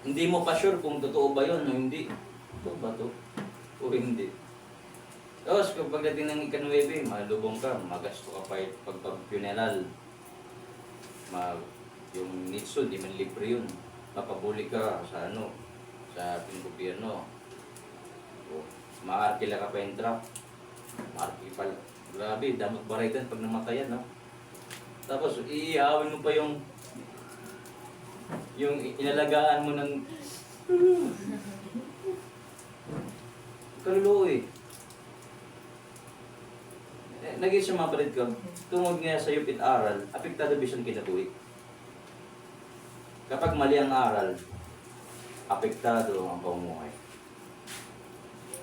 hindi mo pa sure kung totoo ba yun o hindi. Ito ba to? O hindi. Tapos, kung pagdating ng ika-9, malubong ka, magasto ka pa pagpag-funeral. Yung nitso, di man libre yun. Mapabuli ka sa sa gobyerno. Maarkila ka pa yung truck. Maarkila pala. Grabe, damot baraitan pag namatayan, no? Tapos, iihawin mo pa yung inalagaan mo ng kaluluo eh. Naging siya mapalit ka, tungod nga sa yupit aral, apektado bisan kinabuhi. Kapag mali ang aral, apektado ang pamumuhay.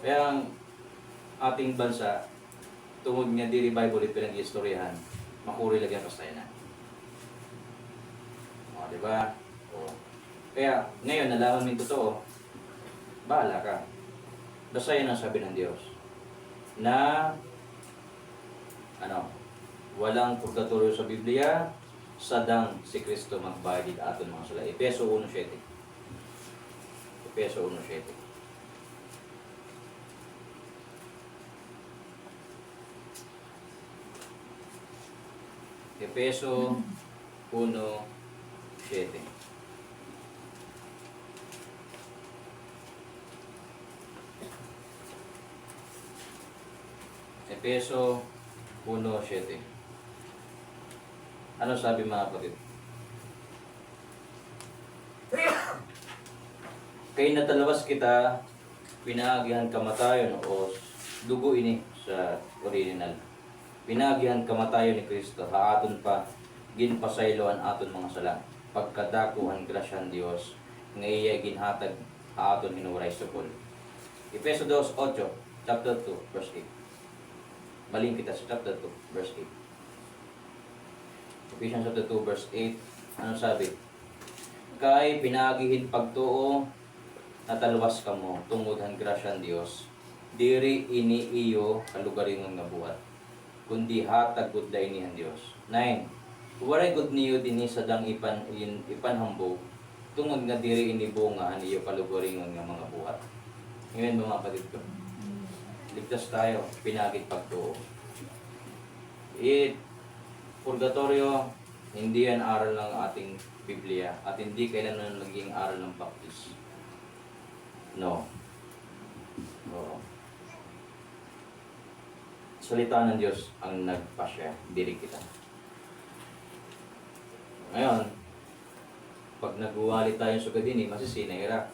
Kaya ang ating bansa, tungod nga di revival pinag-istoryahan, makuri lagi ang kastayanan. O, di ba? O. Kaya ngayon, nalaman mo yung totoo, bahala ka. Basta yun ang sabi ng Diyos. Na, walang purgatorio sa Biblia, sadang si Kristo magbayad aton mga sala. Efeso 1:7. Efeso 1:7. Efeso 1:7. Efeso 1:7. Ano sabi mga kapatid? Kay natalawas kita, pinaagihan kamatayon o dugo ini sa original. Pinaagihan kamatayon ni Kristo, haaton pa, ginpasayloan aton mga sala. Pagkadakuhan grasyan Dios, nga iya ginhatag, haaton hinuray supol. Efeso 2:8, chapter 2, verse 8. Maling kita sa chapter 2, verse 8. Ephesians chapter 2, verse 8. Ano sabi? Kay pinagihin pagtuo, natalwas ka mo, tungodhan grasyan Dios. Diri ini iyo kalugaringon nga buhat. Kundi hatag gud niyan Dios. 9. Waray gud niyo dinhi sa dang ipanhambog, tungod nga diri ini bunga niyo kalugaringon nga mga buhat. Ngayon mga kapatid ko. Ligtas tayo, pinagit pagtuo. Purgatorio, hindi yan aral ng ating Biblia at hindi kailan naging aral ng baptist. No. Oo. Salita ng Diyos ang nagpasya, diri kita. Ngayon, pag nagwali tayo sa gadini, masisinahira.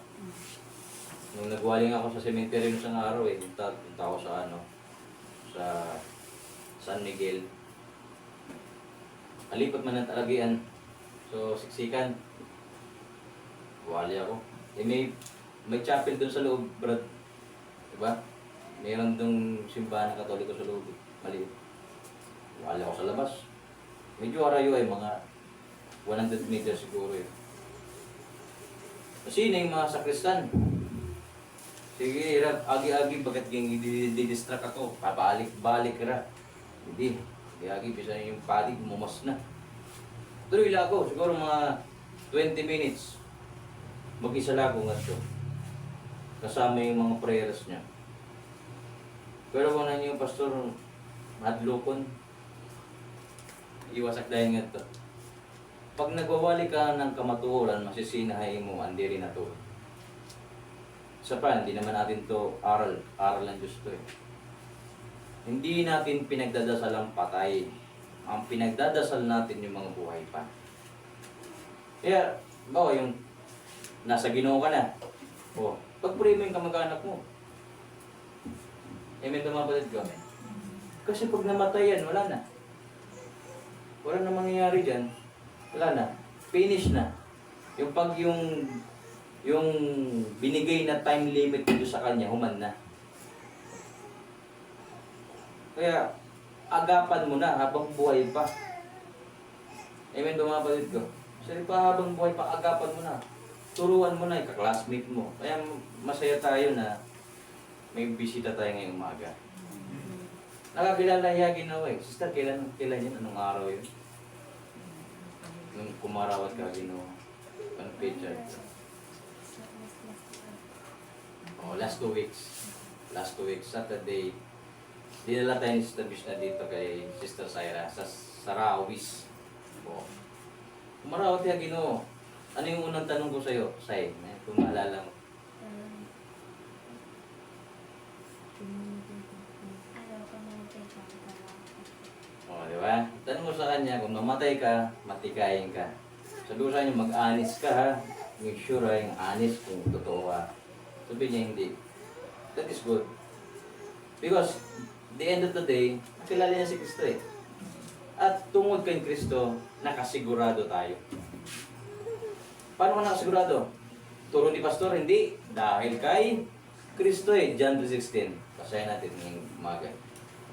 Nung nagwaling ako sa cemetery ng isang araw punta ako sa sa San Miguel. Alipat man ng talagian. So, siksikan. Wali ako. May chapel doon sa loob, Brad. Diba? Mayroon doon simbahan ng Katoliko sa loob. Maliit. Wali ako sa labas. Medyo arayo mga 100 meters siguro yun. Kasi yung mga sakristan. Sige, agi-agi, bakit didistract ako? Pabalik-balik ka. Hindi. Agi-agi, bisa yung padi, bumamos na. Tuloy lang ako, siguro mga 20 minutes. Mag-isa lang ako nga ito. Kasama yung mga prayers niya. Pero kung na yung pastor, madlokon. Iwasak dahil nga ito. Pag nagwawali ka ng kamatuoran, masisinahay mo, andiri na to. Isa pa, hindi naman natin to aral ng Diyos to Hindi natin pinagdadasal ang patay. Ang pinagdadasal natin yung mga buhay pa. Kaya, bawa yung nasa Ginoo ka na. Pag-pray mo yung kamag-anak mo, Amen, tumapatid ko. Kasi pag namatay yan, wala na. Wala na mangyayari dyan. Wala na. Finish na. Yung yung binigay na time limit dito sa kanya, human na. Kaya, agapan mo na habang buhay pa. Amen, tumapatid ko. Kasi pa habang buhay pa, agapan mo na. Turuan mo na, kaklasmate mo. Kaya masaya tayo na may bisita tayo ngayong umaga. Nakakilala niya ginawa eh. Sister, kailan yun? Anong araw yun? Nung kumarawat ka ginawa. Anong picture? Oh, last 2 weeks. Last 2 weeks, Saturday. Dinala tayo ni Sister Bish na dito kay Sister Syra sa Sarawis. Oh. Kumarawat ka ginawa. Ano yung unang tanong ko sa'yo? Say, kung maalala mo. O, di ba? Tanong mo sa kanya, kung mamatay ka, matikayin ka. Sabi ko sa kanya, mag-honest ka ha. Make sure ha, yung honest kung totoo ha. Sabi niya, hindi. That is good. Because, the end of the day, nakilala niya si Kristo eh. At tungod kay Kristo, nakasigurado tayo. Paano ka nakasigurado? Turo ni Pastor, hindi. Dahil kay Kristo eh. John 3:16. Basahin natin ngayong umaga.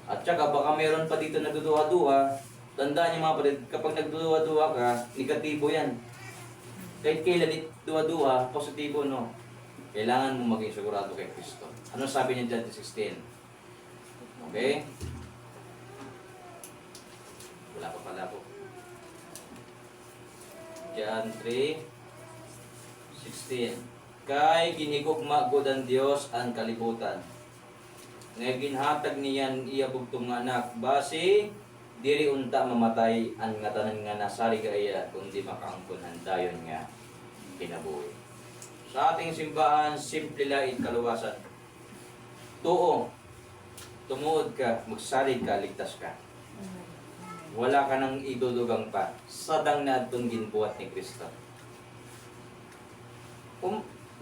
At saka baka meron pa dito nagduduwa-duwa. Tandaan niyo mga kapatid, kapag nagduduwa-duwa ka, negatibo yan. Kahit kailan duwa-duwa, positibo no. Kailangan mo maging sigurado kay Kristo. Ano sabi niya John 3:16? Okay? Wala pa pala po. John 3:16. Kay ginigugma gud ang Dios ang kalibutan. Nga ginhatag niyan iya bugtong nga anak base diri unta mamatay ang nga tanan nga nasari kaya kundi makaangkon ang dayon nga kinabuhi. Sa ating simbahan, simple lait kaluwasan. Tuo, tumuod ka, magsalig ka, ligtas ka. Wala ka nang idudugang pa. Sadang na itong ginbuhat ni Kristo.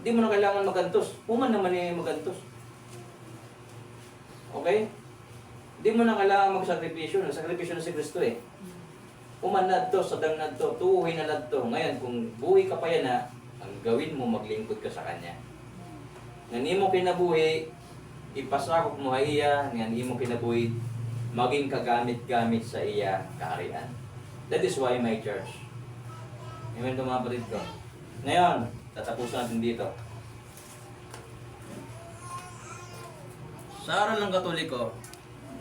Di mo na kailangan magantos. Puman naman yung magantos. Okay? Di mo na kailangan magsakripisyo. Nagsakripisyo na si Kristo eh. Puman na ito, sadang na ito, tuuhin na ito. Ngayon, kung buhay ka pa yan na, ang gawin mo, maglingkod ka sa Kanya. Nga mo kinabuhi, ipasakop mo iya, nga mo kinabuhi, maging kagamit-gamit sa iya kaharian. That is why my church. Amen to mga kapatid ko. Ngayon, tatapusan natin dito. Sa aral ng Katoliko,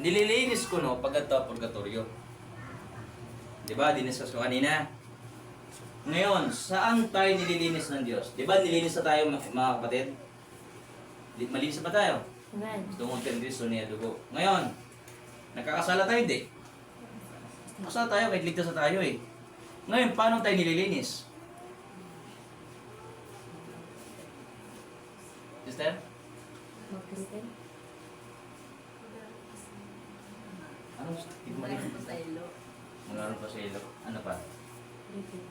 nililinis ko no pagkata purgatorio. Diba, diniskas ko kanina. Ngayon, saan tayo nililinis ng Diyos? Diba, nilinis na tayo mga kapatid? Malinis na ba tayo? Amen. Tungkol kay Kristo niya dugo. Ngayon, nakakasala tayo di. Kasala tayo kahit ligtas na tayo eh. Ngayon, paano tayo nililinis? Sister? Mag-repent. Ano? Mag-repent sa ilo. Mag-aral pa sa ilo. Ano pa? Repent.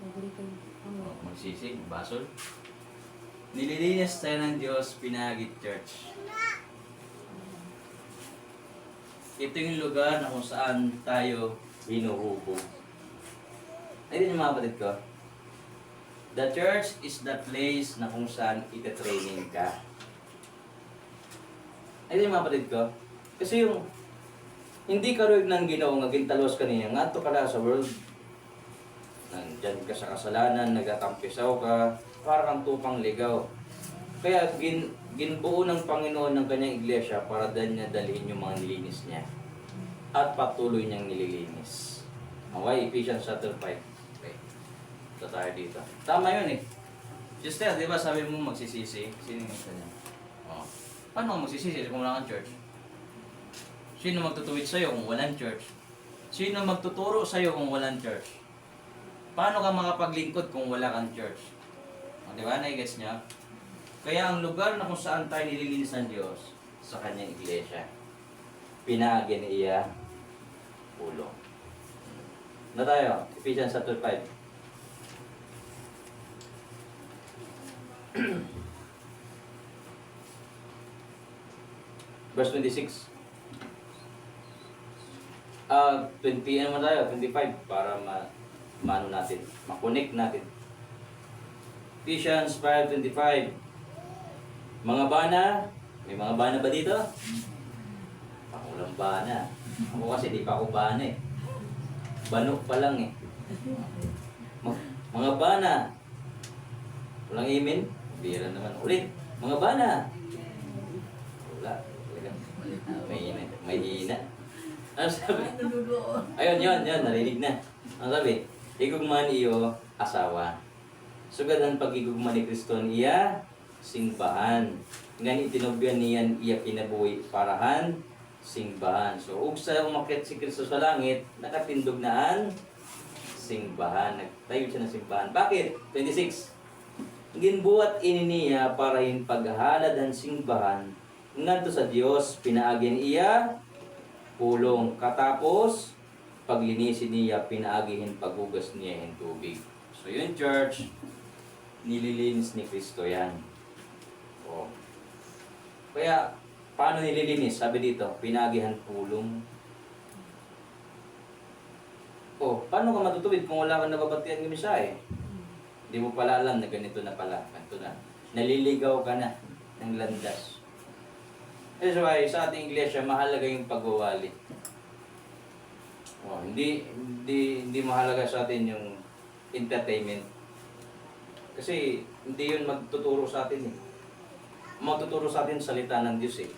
Mag-repent. Ano? Magsisig, basol. Nililinis tayo ng Diyos, Pinagit Church. Ito yung lugar na kung saan tayo hinuhubog. Ayun yung mga kapatid ko. The church is the place na kung saan ita-training ka. Ayun yung mga kapatid ko. Kasi yung hindi ka rin ng Ginoo nga gintalos kanina, nga to ka sa world. Nandyan ka sa kasalanan, nagatampisaw ka, para kang tupang ligaw. Kaya ginbuo ng Panginoon ng kanyang iglesia para niya dalhin yung mga nilinis niya. At patuloy niyang nililinis. Okay, Ephesians chapter 5. Okay. Ito tayo dito. Tama yun eh. Sister, di ba sabi mo magsisisi? Sino yung isa niya? Oh. Paano ka magsisisi kung wala kang church? Sino magtutuwid sa'yo kung walang church? Sino magtuturo sa'yo kung walang church? Paano ka makapaglingkod kung wala kang church? O, di ba? Na-guess niya? Kaya ang lugar na kung saan tayo nililinis ng Diyos sa kanyang iglesia, pinaagin iya ulo. Na tayo? Ephesians chapter 5. Verse 26. 20 naman tayo, 25 para maano natin, makonect natin. Ephesians 5:25. Mga bana, may mga bana ba dito? Ako lang bana. Ako kasi di pa ako bana eh. Bano pa lang eh. Mga bana. Walang amen? Bira naman. Ulit. Mga bana. Wala. May hina. Ano sabi? Ayun, yun. Narinig na. Ano sabi? Igugman iyo asawa. Sugadan pag-igugman ni Kristo iya singbahan. Ngan itinubyan niyan iya kinabuhi parahan singbahan. So, ug sa umakyat si Kristo sa langit, nakatindog naan singbahan. Nagtayo siya ng singbahan. Bakit? 26. Ginbuhat ini niya para yung paghalad ang singbahan ngadto sa Dios pinaagin iya pulong katapos paglinisin niya pinaagihin paghugas niya ng tubig. So yun church, nililinis ni Kristo yan. O. Kaya paano nililinis? Sabi dito, pinaagihan pulong. O, paano ka matutubig kung wala kang nababatian ng misahe? Hindi mo pala alam na ganito na pala. Ganito na. Naliligaw ka na ng landas. That's why sa ating iglesia, mahalaga yung pagwawali. Oh, hindi mahalaga sa atin yung entertainment. Kasi hindi yun magtuturo sa atin eh. Magtuturo sa atin salita ng Diyos eh.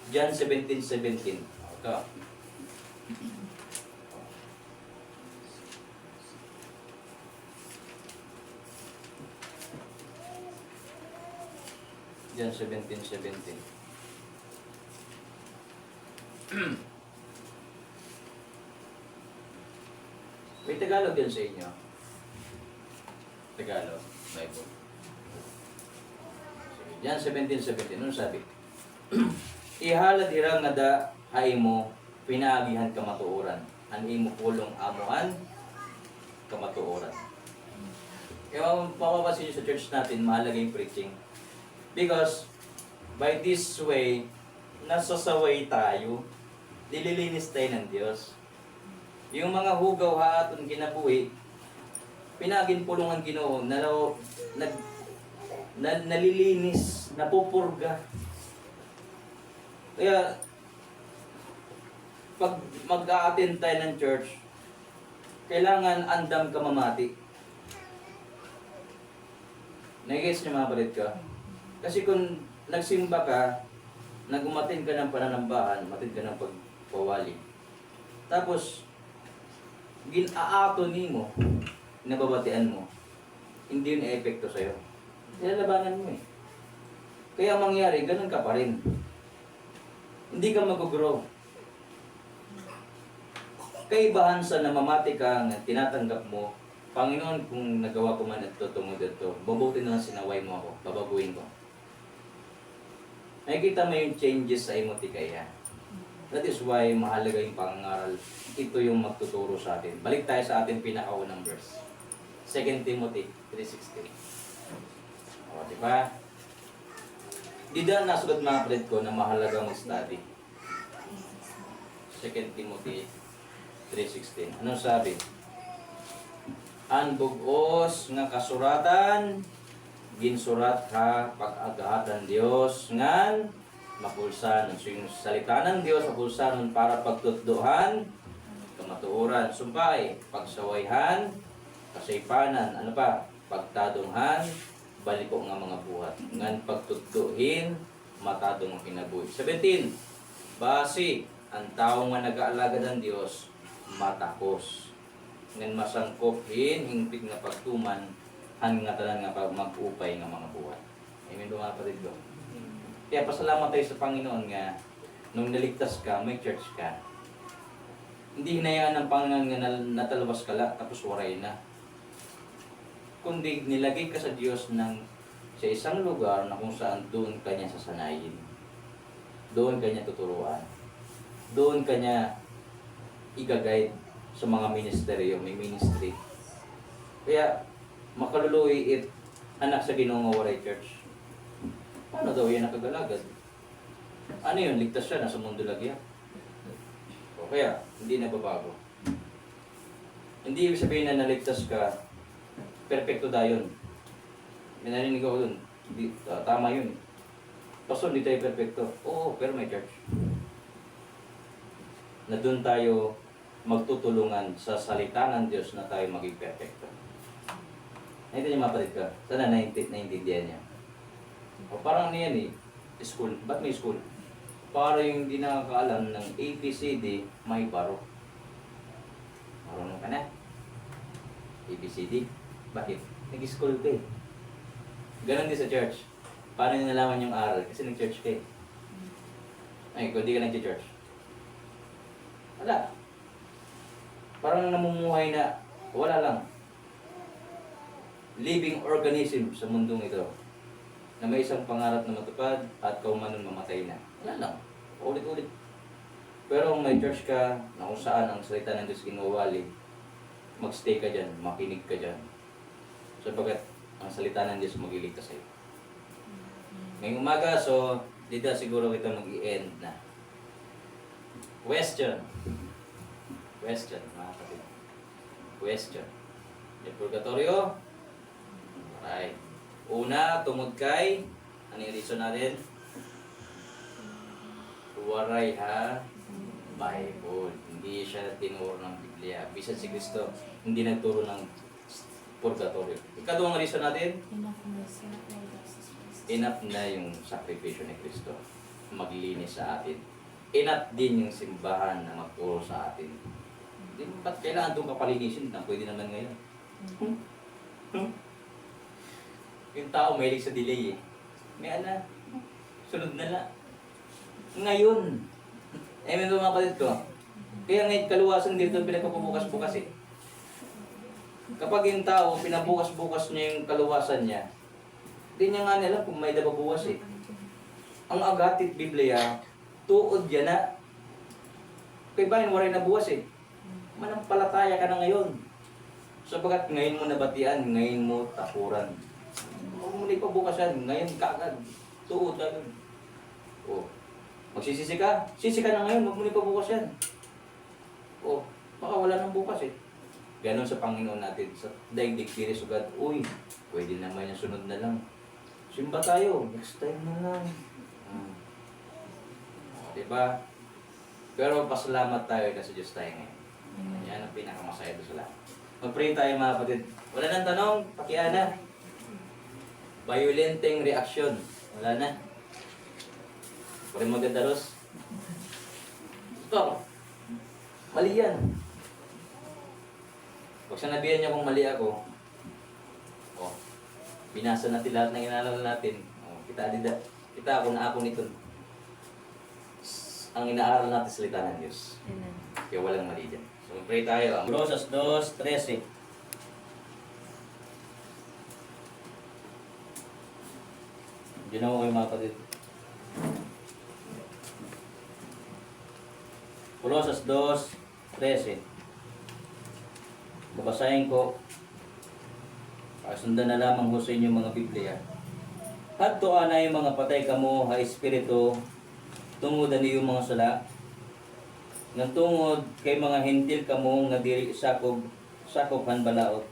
John 17:17. Ito. John 17:17. May Tagalog yan sa inyo. Tagalog, Bible. Sige, John 17:17. Ano sabi? Ihalad ira nga da hay mo pinaagihan kamatuoran. Ang imo pulong amuan kamatuoran. Kaya mapapasin nyo sa church natin, mahalaga yung preaching. Because by this way, nasasaway tayo, nililinis tayo ng Diyos. Yung mga hugaw haton kinabuhi, pinagin pulong ang Ginoo, nalilinis, napupurga. Kaya, pag mag-a-attend tayo ng church, kailangan andam ka mamati. Nag-gets niyo mga palit ka? Kasi kung nagsimba ka, nag-umatin ka ng pananambahan, umatin ka ng pagpawali. Tapos, gin-aato nimo, nababatian mo, hindi yun e-epekto sa'yo. Nilalabanan mo eh. Kaya mangyari, ganun ka pa rin. Hindi ka mag-grow. Kaibahan sa namamati ka nga tinatanggap mo, Panginoon, kung nagawa ko man ito, tungod ito, babuti na lang sinaway mo ako, babaguhin ko. Nakikita mo yung changes sa emotikaya. That is why mahalaga yung pangaral. Ito yung magtuturo sa atin. Balik tayo sa ating pinakaunang verse. 2 Timothy 3:16. O, diba? Di dahil nasulat mga kapatid ko na mahalaga mag-study. 2 Timothy 3:16. Anong sabi? Ang bugos nga kasuratan, ginsurat ha pag-agahatan Dios ngan mapulsanon. So yung salita ng Dios mapulsanon para pagtutduhan, kamatuoran, sumpay, pagsawayhan, kasaypanan, ano pa, pagtadunghan, baliko nga mga buhat. Ngan pagtutduhin, matadong ang kinabuhi. 17. Basi, ang tao nga nag-aalagad ng Dios, matakos. Ngan masangkophin, hingpit nga pagtuman, hanggang nga tanan nga mag-upay nga mga buhat. Amen ba mga kapatid ko? Kaya pasalamat tayo sa Panginoon nga, nung naligtas ka, may church ka. Hindi hinayaan ng Panginoon nga natalabas ka lang, tapos waray na. Kundi nilagay ka sa Diyos sa isang lugar na kung saan doon ka niya sasanayin. Doon ka niya tuturuan. Doon ka niya i-guide sa mga ministeryo, may ministry. Kaya, makaluluwi anak sa Ginoo nga waray church. Paano daw yan nakagalagad? Ano yun? Ligtas siya, nasa mundo lagi yan. O kaya, hindi nababago. Hindi ibig sabihin na naligtas ka, perfecto dayon. May narinig ako dun. Hindi, tama yun. Paso, hindi tayo perfecto. Oo, pero may church. Na doon tayo magtutulungan sa salita ng Diyos na tayo maging perfecto. Naintindihan niyo mapalit ka? Sana naintindihan niya. O parang ano yan eh, school. Ba't may school? Para yung hindi nakakaalam ng ABCD, may baro. Marunong ka na? ABCD? Bakit? Nag-school ka eh. Ganon din sa church. Paano nyo nalaman yung aral? Kasi nag-church ka eh. Ay, kung di ka nag-church. Wala. Parang namumuhay na wala lang. Living organism sa mundong ito na may isang pangarap na matupad at kaumanon mamatay na. Wala lang. Ulit-ulit. Pero kung may church ka na kung saan ang salita ng Diyos ginawali, magstay ka dyan, makinig ka dyan. Sabagat ang salita ng Diyos magliligtas sa'yo. Ngayong umaga, so dito siguro kita mag-i-end na. Question. Question, mga kapatid. Question. Yung purgatorio. Alright. Una, tungod kay, ano yung reason natin? Waray ha, Bible. Hindi siya tinuro ng Biblia. Bisan si Kristo, hindi nagturo ng purgatorio. Ikadawang reason natin, enough na yung sakripisyo ni Kristo. Maglinis sa atin. Enough din yung simbahan na magturo sa atin. Hindi mo ba't kailangan doon kapalinisin na pwede naman ngayon? Yung tao mahilig sa delay eh. May ana, sunod na lang. Ngayon. Eh, may mga kapatid ko. Kaya ngayon kaluwasan dito pinagpapabukas-bukas eh. Kapag yung tao, pinabukas-bukas niya yung kaluwasan niya, hindi niya nga nila kung may nababukas eh. Ang agatit Biblia, tuod yan na. Kaya ba yung waray na buwas eh. Manampalataya ka na ngayon. Sabagat ngayon mo nabatian, ngayon mo takuran. Huwag mo na ipabukasan, ngayon kaagad. Tuod na yun. O, magsisisi ka? Sisi ka na ngayon, huwag mo na ipabukas yan. O, baka wala nang bukas eh. Ganon sa Panginoon natin. Sa daigdig kiri sugad, uy, pwede naman yung sunod na lang. Simba tayo, next time na lang. Diba? Pero pasalamat tayo na sa Diyos tayo ngayon. Yan ang pinakamasaya doon sa lahat. Mag-pray tayo mga kapatid. Wala nang tanong, pakiana. Violenteng reaction. Wala na. Pari maganda, Ros. Stop. Mali yan. Pag sanabihan niya kung mali ako, oh, binasa natin lahat ng inaalala natin. Oh, kita ako na ako nito. Ang inaaral natin sa salita ng Diyos. Amen. Kaya walang mali dyan. So, pray tayo. Rosas 2:13. Diyan ako kayo mga kapatid. Rosas 2:13. Babasahin ko. Sundan na lamang ho sa inyong mga Biblia. At tuan ay mga patay kamo ha espiritu tungod ani yung mga sala nga tungod kay mga hentil kamo nga diri sakop han balaod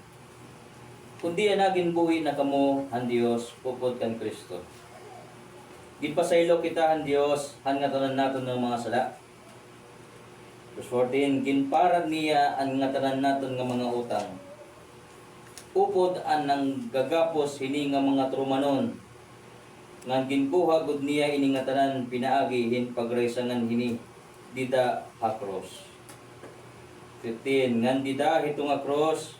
kundi anagin buhi na kamo han Dios pupod kan Kristo gipasaylo kita han Dios han nga tanan naton ng mga sala. Verse 14, ginparad niya ang nga tanan naton nga mga utang upod anang gagapos hini nga mga trumanon nga ginkuha gud niya ini nga tanan pinaagi hin pagraysangan hini dida a cross. 15 ngan dida hitong a cross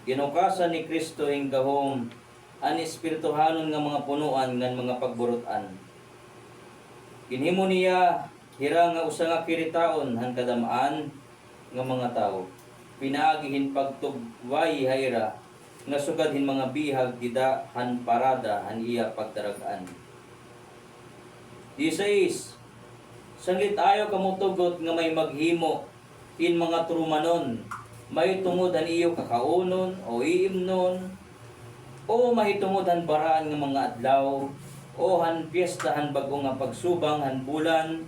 ginukasan ni Kristo ing gahom an espirituhanon nga mga punuan ngan mga pagburutan. Ginhimo niya hira nga usa nga kiritaon han kadamaan nga mga tawo. Pinaagi hin pagtugway hayra nga sugad hin mga bihag dida han parada han iya pagdaragaan. 16 Sanglit ayo kamutugot nga may maghimo in mga trumanon may tungod han iyo kakaunon o iimnon o mahitungod han baraan nga mga adlaw o o han piyesta han bago nga pagsubang han bulan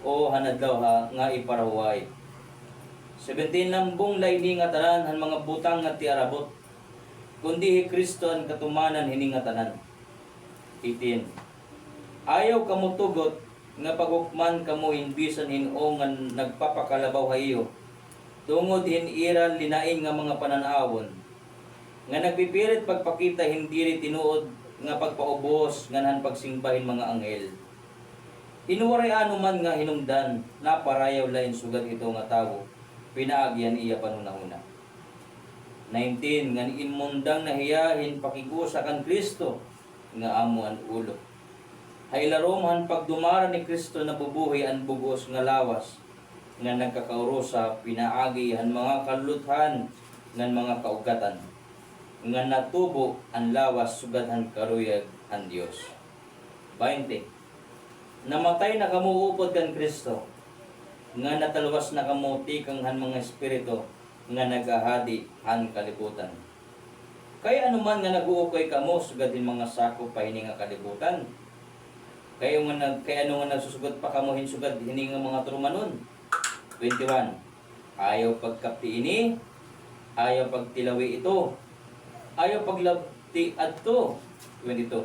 o han adlaw nga iparahuay. 17 lambong layni nga tanan han mga butang nga tiarabot, kundi hi Kristo ang katumanan hini nga tanan. 18. Ayaw kamo tugot nga pagukman kamo inbisan hinuo nga nagpapakalabaw hayo, tungod hiniran linain nga mga pananawon, nga nagpipirit pagpakita hindi rin tinuod nga pagpaubos nganhan pagsimbahin mga anghel. Inuwaray ano man nga hinungdan, naparayaw lain sugat ito nga tawo, pinaagyan iya panunahuna. 19. Nga inmundang nahiyahin pakigusa kan Kristo, nga amo ang ulo. Haylarom han pagdumara ni Kristo na bubuhi ang bugos nga lawas, nga nagkakaurosa pinaagi han mga kaluthan ngan mga kaugatan, nga natubo ang lawas sugadhan karuyag ang Dios. 20. Namatay na kamo upod kan Kristo, nga natalwas na kamo tikang han mga espiritu nga nagahadi han kalibutan. Kaya anuman nga naguukoy kamo sugadin mga sakop pa hini nga kalibutan. Kaya ano nga nagsusugot pa kamo hinsugad hini nga mga trumanon. 21. Ayaw pagkapti ini, ayaw pagtilawi ito, ayaw paglabti adto. 22.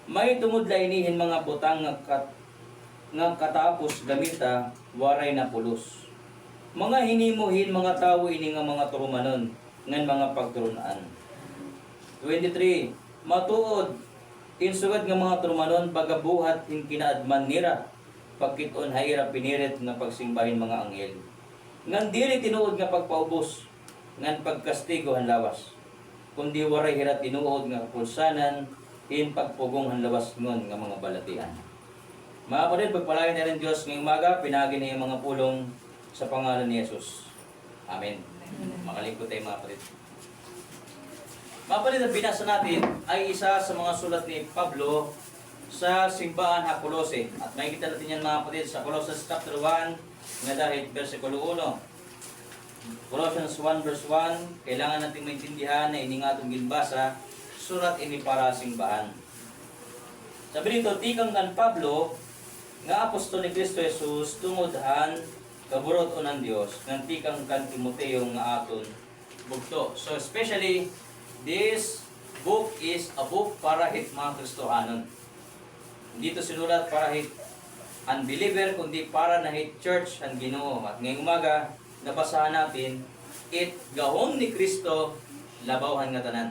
May tumudla inihin mga butang nga katapos gamita waray na pulos. Mga hinimuhin mga tao ini nga mga turumanon ngan mga pagturunaan. 23. Matuod insugad nga mga turumanon bagabuhat hin kinaadman nira pagkiton hayra pinirit nga pagsimbahin mga anghel. Ngan dili tinuod nga pagpaubos ngan pagkastigo han lawas, kundi waray hira tinuod nga kapulsanan in pagpugong han lawas ngon nga mga balatian. Mga kapatid, pagpalain na rin Diyos ngayong umaga, pinagi na yung mga pulong sa pangalan ni Jesus. Amen. Makalingkod tayo mga kapatid. Mga kapatid, ang binasa natin ay isa sa mga sulat ni Pablo sa simbahan ha Colose. At makikita natin yan mga kapatid sa Colossians chapter 1, nga dahil versikulo 1. Colossians 1 verse 1, kailangan natin maintindihan na iningatong ginbasa, surat ini para simbahan. Sabi dito, tikang kan Pablo, nga apostol ni Kristo Jesus, tungod-han, kaburot o ng Diyos, nga tikang kan Timoteo nga aton bugto. So especially, this book is a book para hit mga Kristohanon. Hindi ito sinulat para hit unbeliever, kundi para na hit church ang Ginoo. At ngayong umaga, nabasahan natin, it gahom ni Kristo, labawhan nga tanan.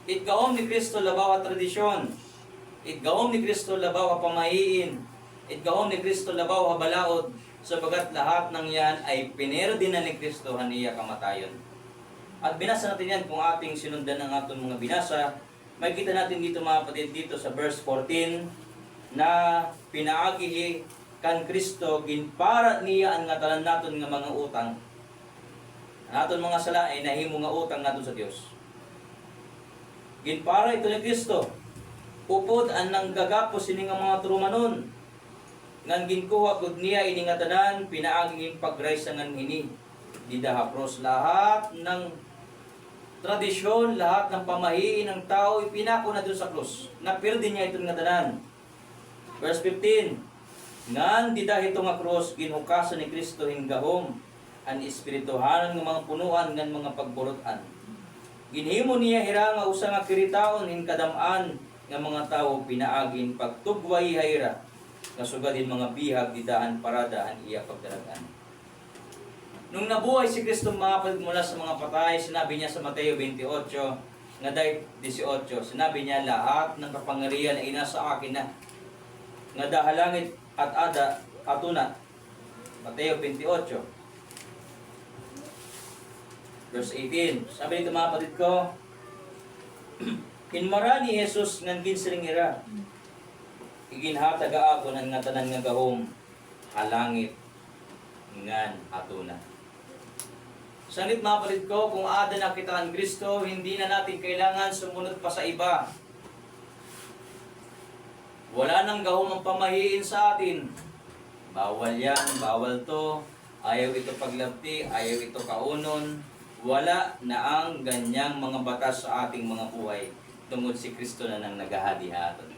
It gahom ni Kristo, labaw at tradisyon. It gahom ni Kristo, labaw ka pamahiin. It gahom ni Kristo, labaw ka balaod. Sabagat lahat ng yan ay pinero din na ni Kristo, haniya kamatayon. At binasa natin yan kung ating sinundan ng atong mga binasa. Makikita natin dito mga kapatid, dito sa verse 14, na pinaagi kan Kristo, ginpara niya ang ngatalan naton nga mga utang. Naton mga sala ay nahimo nga utang naton sa Dios. Ginpara ito ni Kristo. Upod ang nanggagapos ini nga mga trumanon. Ngan ginkuha gud niya ini nga tanan, pinaaging pag-rise ngan hini. Didahapros lahat ng tradisyon, lahat ng pamahiin ng tao ipinako na doon sa krus. Napirdi niya ito nga tanan. Verse 15. Ngan didah ito nga krus ginukasan ni Kristo hinggahom ang espirituhanan ng mga punuan ngan mga pagburutan. Ginhimo niya hira nga usa nga kiritaon hin kadam-an nga mga tao pinaagin pagtugway hayra nga sugadin mga bihag didaan parada an iya pagdaragan. Nung nabuhay si Kristo mga kapatid mula sa mga patay, sinabi niya sa Mateo 28 nga dahil 18, sinabi niya lahat ng kapangyarihan ay nasa akin na nga dahalangit at ada atuna. Mateo 28 verse 18. Sabi nito mga kapatid ko, hinmara ni Jesus ngan ginsiring ira. Iginhataga ako ng ngatanan nga gahom halangit ngan atuna. Sanit mga kapatid ko, kung ada na kita ang Kristo, hindi na natin kailangan sumunod pa sa iba. Wala nang gahom ang pamahiin sa atin. Bawal yan, bawal to, ayaw ito paglabti, ayaw ito kaunon. Wala na ang ganyang mga batas sa ating mga buhay tungod si Kristo na nang naghahadi aton.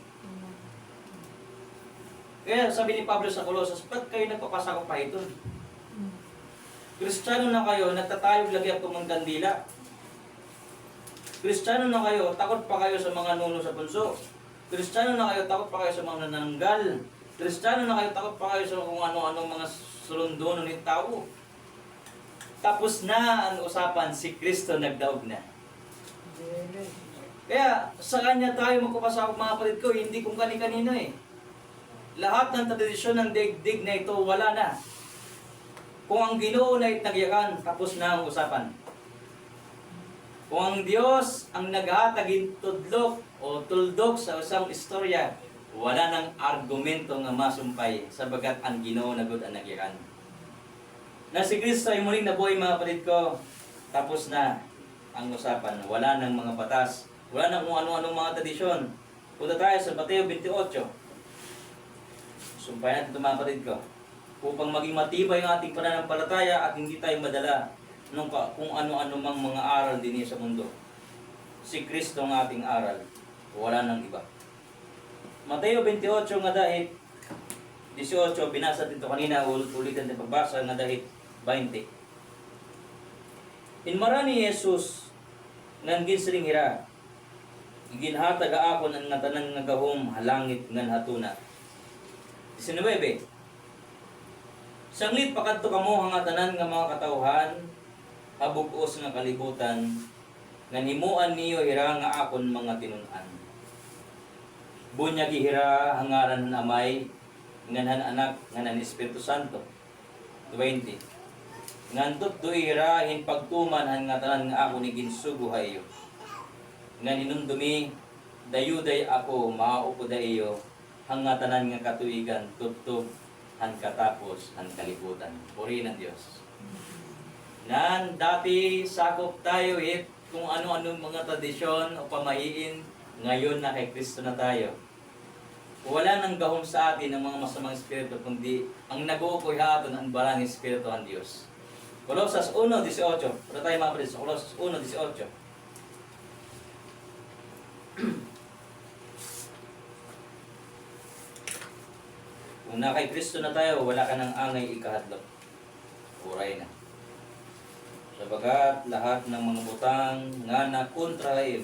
Kaya sabi ni Pablo sa Colossus, ba't kayo nagpapasakop pa ito? Kristiyano na kayo, nagtatayog lagi at tumangkandila. Kristiyano na kayo, takot pa kayo sa mga nuno sa punso. Kristiyano na kayo, takot pa kayo sa mga nananggal. Kristiyano na kayo, takot pa kayo sa kung ano-ano mga surundono ng tao. Tapos na ang usapan, si Kristo nagdaog na. Kaya sa Kanya tayo magpapasakop mga kapatid ko, hindi kung kani-kanino eh. Lahat ng tradisyon ng daigdig na ito, wala na. Kung ang Ginoo na itnagyakan, tapos na ang usapan. Kung ang Diyos ang naghatagin tudlok o tuldok sa isang istorya, wala nang argumento nga masumpay sabagat ang Ginoo na gud ang nagyakan. Na si Kristo ay muling nabuhay mga kapatid ko, tapos na ang usapan. Wala nang mga batas, wala nang kung ano-anong mga tradisyon. Punta tayo sa Mateo 28. Sumpayan natin ito mga kapatid ko. Upang maging matibay ang ating pananampalataya at hindi tayo madala nung kung ano-ano mang mga aral din sa mundo. Si Kristo ang ating aral. Wala nang iba. Mateo 28 nga dahit 18, binasa dito kanina, ulitin din pagbasa nga dahit 20. Inmara ni Jesus ngan ginsiling hira. Ginhatag akon ang nga tanan nga gahom halangit ngan hatuna. 19. Sanglit pakadto kamo nga tanan nga mga katawhan habug-os nga kalibutan nga himuan niyo hira nga akon mga tinun-an. Bunya gihira hangaran ng amay nganhan anak nganhan Espiritu Santo. 20. Ngantot do ihirahin pagtuman han nga tanan nga ako ni ginsugo hayo. Ngan inundumi dayuday ako maupo da iyo hanga tanan nga katuigan tubtub han katapos han kalibutan. Puri ng Dios. Nan dati sakop tayo kung ano-ano mga tradisyon o pamahiin, ngayon na kay Kristo na tayo. Wala nang gahom sa atin ng mga masamang espiritu kundi ang nag-uukoy haton ang barang espiritu ng Diyos. Colossus 1:18. Para tayo mapalid sa Colossus 1:18. Kung na kay Kristo na tayo, wala ka ng angay ikahadlok. Uray na. Sabagat lahat ng mga butang nga na kontrahin,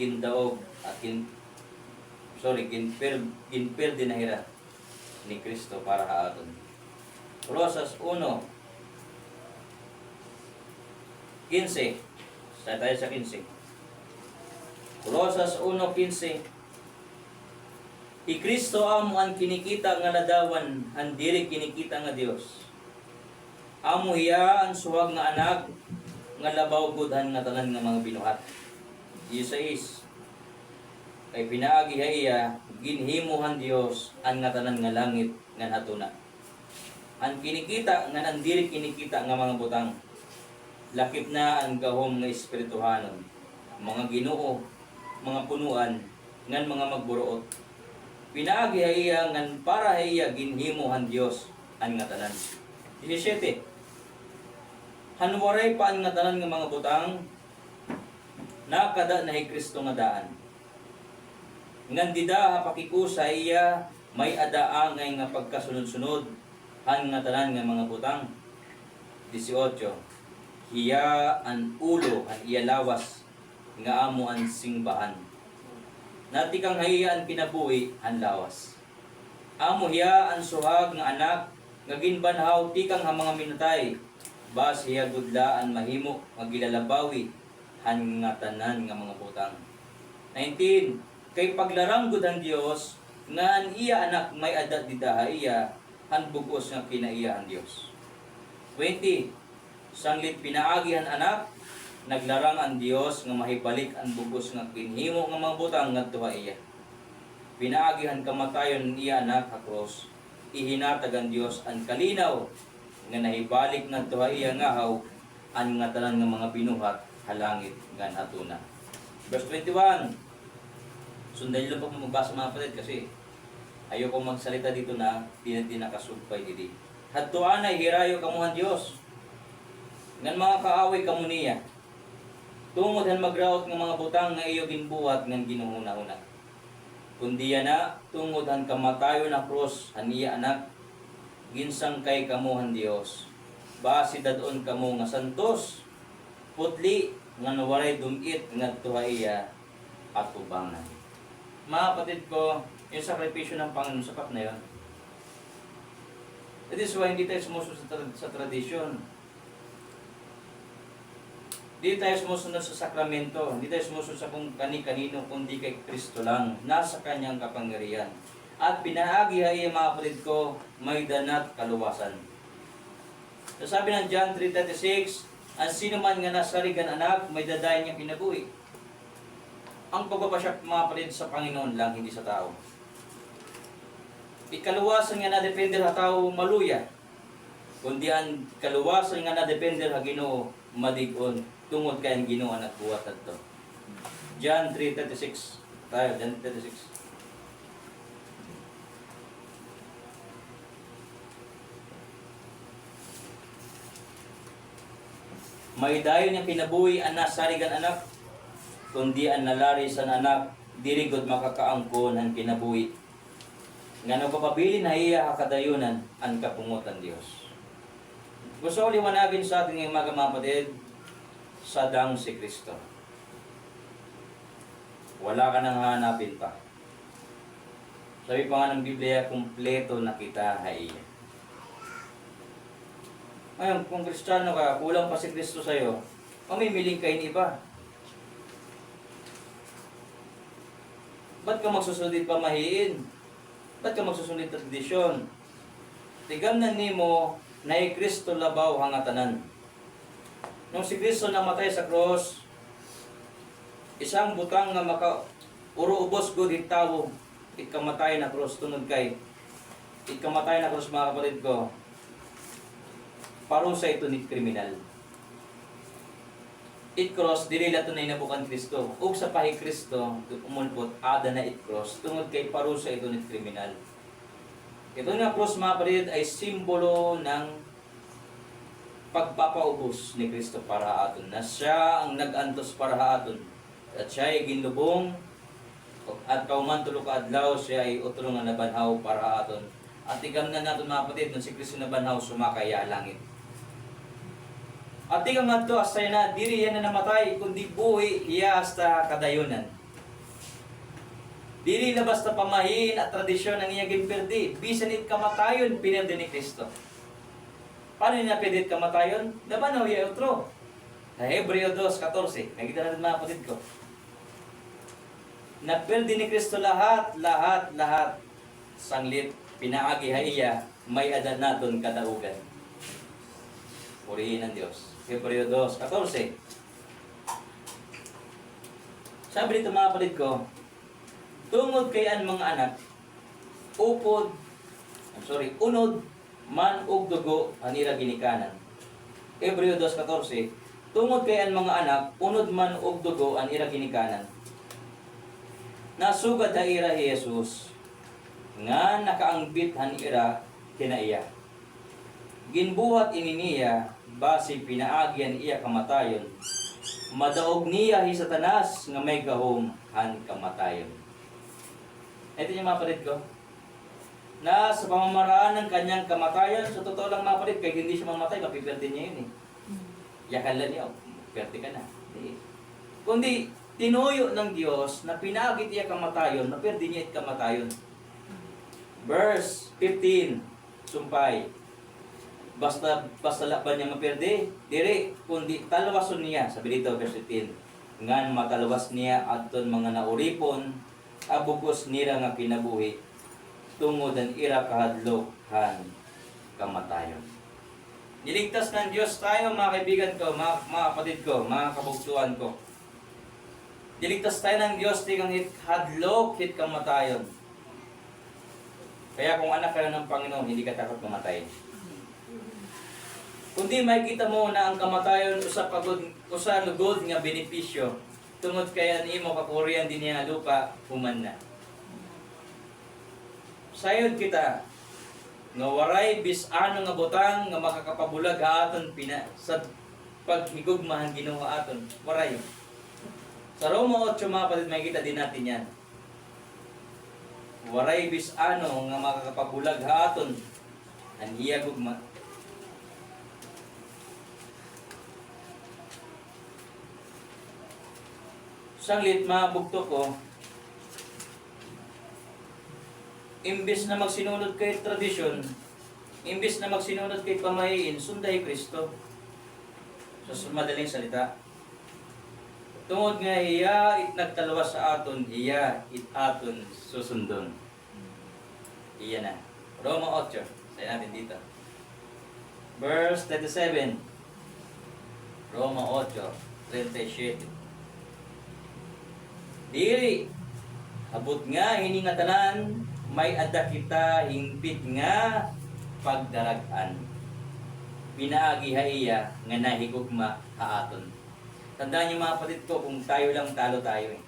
gindaog at ginpil din na hira ni Kristo para haaton. Colossus 1:15. Sa tayo sa 15. Colossus 1:15. I Kristo amo ang kinikita nga ladawan, ang diri kinikita nga Dios. Amo hiya ang suwag nga anak nga labaw gudhan nga tanan nga mga binuhat. 16. Kay pinaagi iya ginhimuhan Dios ang nga tanan nga langit nga hatuna. Ang kinikita nga ang diri kinikita nga mga butang. Lakip na ang gahom nga espirituhanon, mga Ginoo, mga punuan, ngan mga magburuot. Pinaagi iya ngan para iya ginhimuhan Dios ang nga tanan. 17. Hanwaray pa ang nga tanan nga mga butang nakada na Kristo nga daan. Ngan dida pakikusa iya may adaangay nga pagkasunod-sunod han nga tanan nga mga butang. 18. Hiya an ulo han iya lawas nga amo ang singbahan. Nati kang hayaan kinabuhi ang lawas. Amo hiya ang suhag nga anak nga ginbanhaw tikang ha mga minatay. Bas hiya gudlaan mahimo nga gilalabawi han nga tanan nga mga butang. 19. Kay paglarang gud ang Dios nga an iya anak may adat didaha iya han bugos nga kinaiya ang Dios. 20. Sanglit pinaagihan anak naglarang ang Dios nga mahibalik ang bugos nga kinhimo nga mga butang ngadto iya. Pinaagihan kamatayon iya anak sa cross. Ihinatag ang Dios ang kalinaw nga nahibalik ngadto iya ngahaw ang nga tanan nga mga binuhat halangit nga hatuna. Verse 21. Sundan niyo lang po magbasa mga kapatid kasi ayoko magsalita dito na di nakasumpay didi. Hadto anay hirayo kamuhan Dios. Ngan mga kaaway kamo niya. Tungod han magraot ng mga butang nga iyo ginbuhat ngan ginuhuna-una. Kundi yana tungod han kamatayon na krus haniya anak ginsang kay kamuhan Dios. Base dadon kamo nga santos, putli nga nawaray dumit ngadto iya atubangan. Mga kapatid ko, yung sakripisyo ng Panginoon sapat na yun. It is why hindi tayo sumusunod sa tradisyon. Hindi tayo sumusunod sa sakramento. Hindi tayo sumusunod sa kung kani-kanino, kundi kay Kristo lang. Nasa kanyang kapangyarihan. At pinahagi ay mga kapatid ko, may danat kaluwasan. So sabi ng John 3:36, ang sino man nga nasarigan anak, may dadayan niya kinabuhi. Ang pagpapasyak mga kapatid sa Panginoon lang, hindi sa tao. Ikaluwasan nga na depende sa tao maluya. Kundi ang kaluwasan nga na depende sa Ginoo madigon tungod kay ang Ginoo anak buhat adto. John 3:36. Tayo John 3:36. May dayon nga kinabuhi ang nasarigan anak, kundi ang nalari sa anak dili gud makakaangkon ang kinabuhi. Nga nagpapabilin na iya kadayunan ang kapungutan Dios. Gusto ko liwanagin sa ating mga kapatid, sadang si Kristo. Wala ka nang hahanapin pa. Sabi pa nga ng Biblia, kumpleto na kita iya. Ngayon, kung Kristiyano ka, kulang pa si Kristo sa'yo, mamimiling kayo iba. Ba't ka magsusunod pamahiin? Ba't ka magsusunod tradisyon? Tigamnan nimo na Kristo labaw hangatanan. Nung si Kristo namatay sa cross, isang butang nga uro-ubos gud hitawo, ikamatay na cross tunod kay ikamatay na cross mga kapatid ko. Parusa ito ni kriminal. It cross dili lato na inabukan Kristo. Ug sa pahi Kristo umulpot ada na it cross tungod kay parusa ito ni kriminal. Ito nga cross mga kapatid ay simbolo ng pagpapaubos ni Kristo para aton. Na siya ang nag-antos para aton. At siya ay ginlubong at kauman tulo ka adlaw siya ay utro nga nabanhaw para aton. At tigam na naton mga kapatid nung si Kristo nabanhaw sumakaya langit. At tigam nga ito asay na diri yan na namatay kundi buhi iya hasta kadayunan. Dili na basta pamahiin at tradisyon ang iya ginperdi. Bisan it kamatayon pinirdi ni Kristo. Paano niya pwede kamatayon? Nabanaw iya utro. Sa Hebreo 2:14. Nakita natin mga kapatid ko. Napirdi ni Kristo lahat sanglit pinaagi iya may adan naton kadaugan. Purihin ng Diyos. Hebreo 2:14. Sabi dito mga kapatid ko, tungod kay ang mga anak, unod man og dugo anira ginikanan. Hebreo 2:14. Tungod kay ang mga anak, unod man og dugo anira ginikanan. Nasugad na ira Jesus nga nakaangbit han ira kinaiya. Ginbuhat ini niya base pinaagyan iya kamatayon. Madaog niya hi Satanas nga may gahom han kamatayon. Ito yung mga parid ko. Na sa pamamaraan ng kanyang kamatayan, sa totoo lang mga parid, kaya hindi siya mamatay, mapiperte niya yun eh. Yakala niya, perte ka na. Kundi, tinuyo ng Diyos na pinagit iya kamatayon, maperde niya it kamatayon. Verse 15, sumpay. Basta laban niya maperde, diri, kundi talawason niya. Sabi dito, verse 15. Ngan matalawas niya adton mga nauripon, abugos nila nga kinabuhi, tungod ang ira kahadlokan kamatayon. Niligtas ng Diyos tayo mga kaibigan ko, mga kapatid ko, mga kabugtuan ko. Niligtas tayo ng Diyos, tigang hadlok, hit kamatayon. Kaya kung anak ka ng Panginoon, hindi ka takot mamatay. Kundi makikita mo na ang kamatayon usa lugod nga benepisyo tungod kaya nimo kakurian din niya lupa human na. Sayod kita nga waray bis-ano nga butang nga makakapabulag aton sa paghigugmahan Ginoo aton. Waray. Sa Roma 8 mga kapatid makikita din natin yan. waray bis-ano nga makakapabulag haaton ang iya gugma. Sanglit mabugto ko, imbes na magsinunod kay tradisyon, imbes na magsinunod kay pamahiin, sunday Kristo. Sa madaling salita. Tungod nga iya it nagtalawas sa aton, iya it aton susundon. Iya na. Roma 8. Sayo natin dito. Verse 37. Roma 8:37. Diri, abot nga hiningatanan, may ada kita hingpit nga pagdarag-an. Pinaagi iya nga nahigugma haaton. Tandaan niyo mga kapatid ko, kung tayo lang talo tayo eh.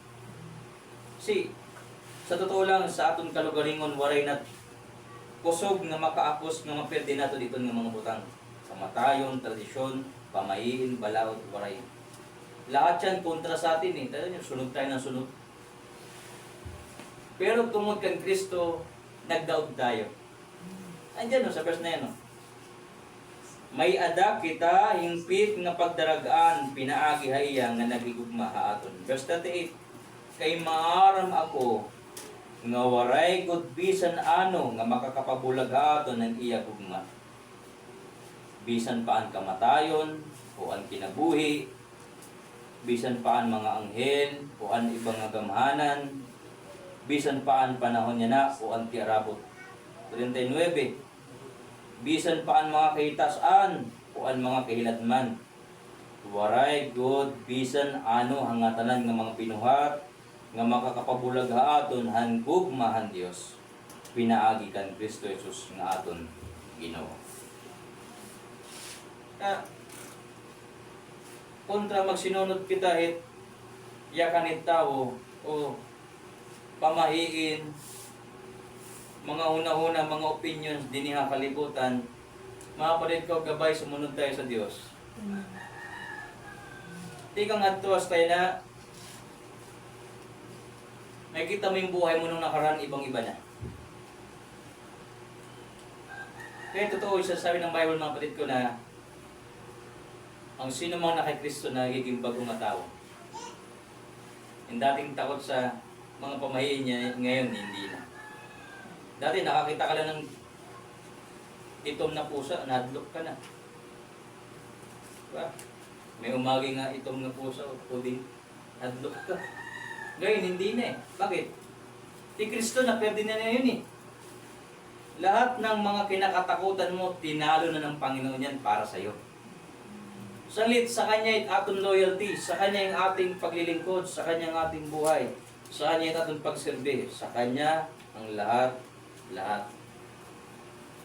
Kasi, sa totoo lang, sa aton kalugaringon, waray na kusog nga makaapos nga maperde nato dito ng mga butang. Kamatayon, tradisyon, pamahiin, balaod, waray. Lahat yan kontra sa atin eh. Tandaan niyo, sunod tayo ng sunod. Pero tungod kang Kristo, nagdaog tayo. Andiyan no, sa verse na yan no. May ada kita hingpit nga pagdaragaan pinaagi hayang nga nagigugma haaton. Verse 38. Kay maaram ako nga waray gud bisan ano nga makakapabulag haaton ng iya gugma. Bisan paan kamatayon o ang kinabuhi, bisan paan mga anghel o ang ibang nga gamhanan, bisan paan panahon niya na o ang tiarabot. 39. Bisan paan mga kahitasan o ang mga kahilatman. Waray God bisan ano hangatanan nga mga pinuhat nga makakapabulag haaton hangkog mahan Dios. Pinaagi kan Kristo Jesus nga aton Ginoo. Kontra magsinunod kita yakanit tao o pamahiin, mga una-una, mga opinions, diniha kalibutan, mga kapatid ko, gabay, sumunod tayo sa Diyos. Di kang adtuas tayo na, may kita mo yung buhay mo nung nakaraan, ibang-iba na. Kaya totoo, isasabi ng Bible, mga kapatid ko na, ang sino mang nakay Kristo na nagiging bagong na tao. Yung dating takot sa mga pamahiin niya, ngayon hindi na. Dati nakakita ka lang ng itom na pusa, nadlok ka na. Diba? May umagi nga itom na pusa, pwedeng nadlok ka. Ngayon, hindi na eh. Bakit? Si Kristo na, pwede na yun eh. Lahat ng mga kinakatakutan mo, tinalo na ng Panginoon yan para sa'yo. Salit, sa Kanya yung ating loyalty, sa Kanya yung ating paglilingkod, sa Kanya yung ating buhay, sa Kanya yung ating pagserbe, sa Kanya ang lahat.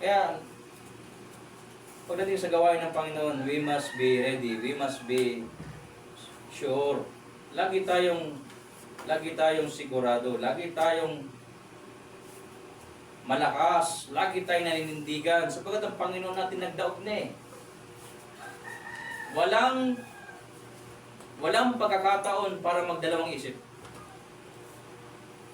Kaya, pagdating sa gawain ng Panginoon, we must be ready, we must be sure. Lagi tayong sigurado, lagi tayong malakas, lagi tayong naninindigan, sapagkat ang Panginoon natin nagdaog na eh. Walang pagkakataon para magdalawang isip.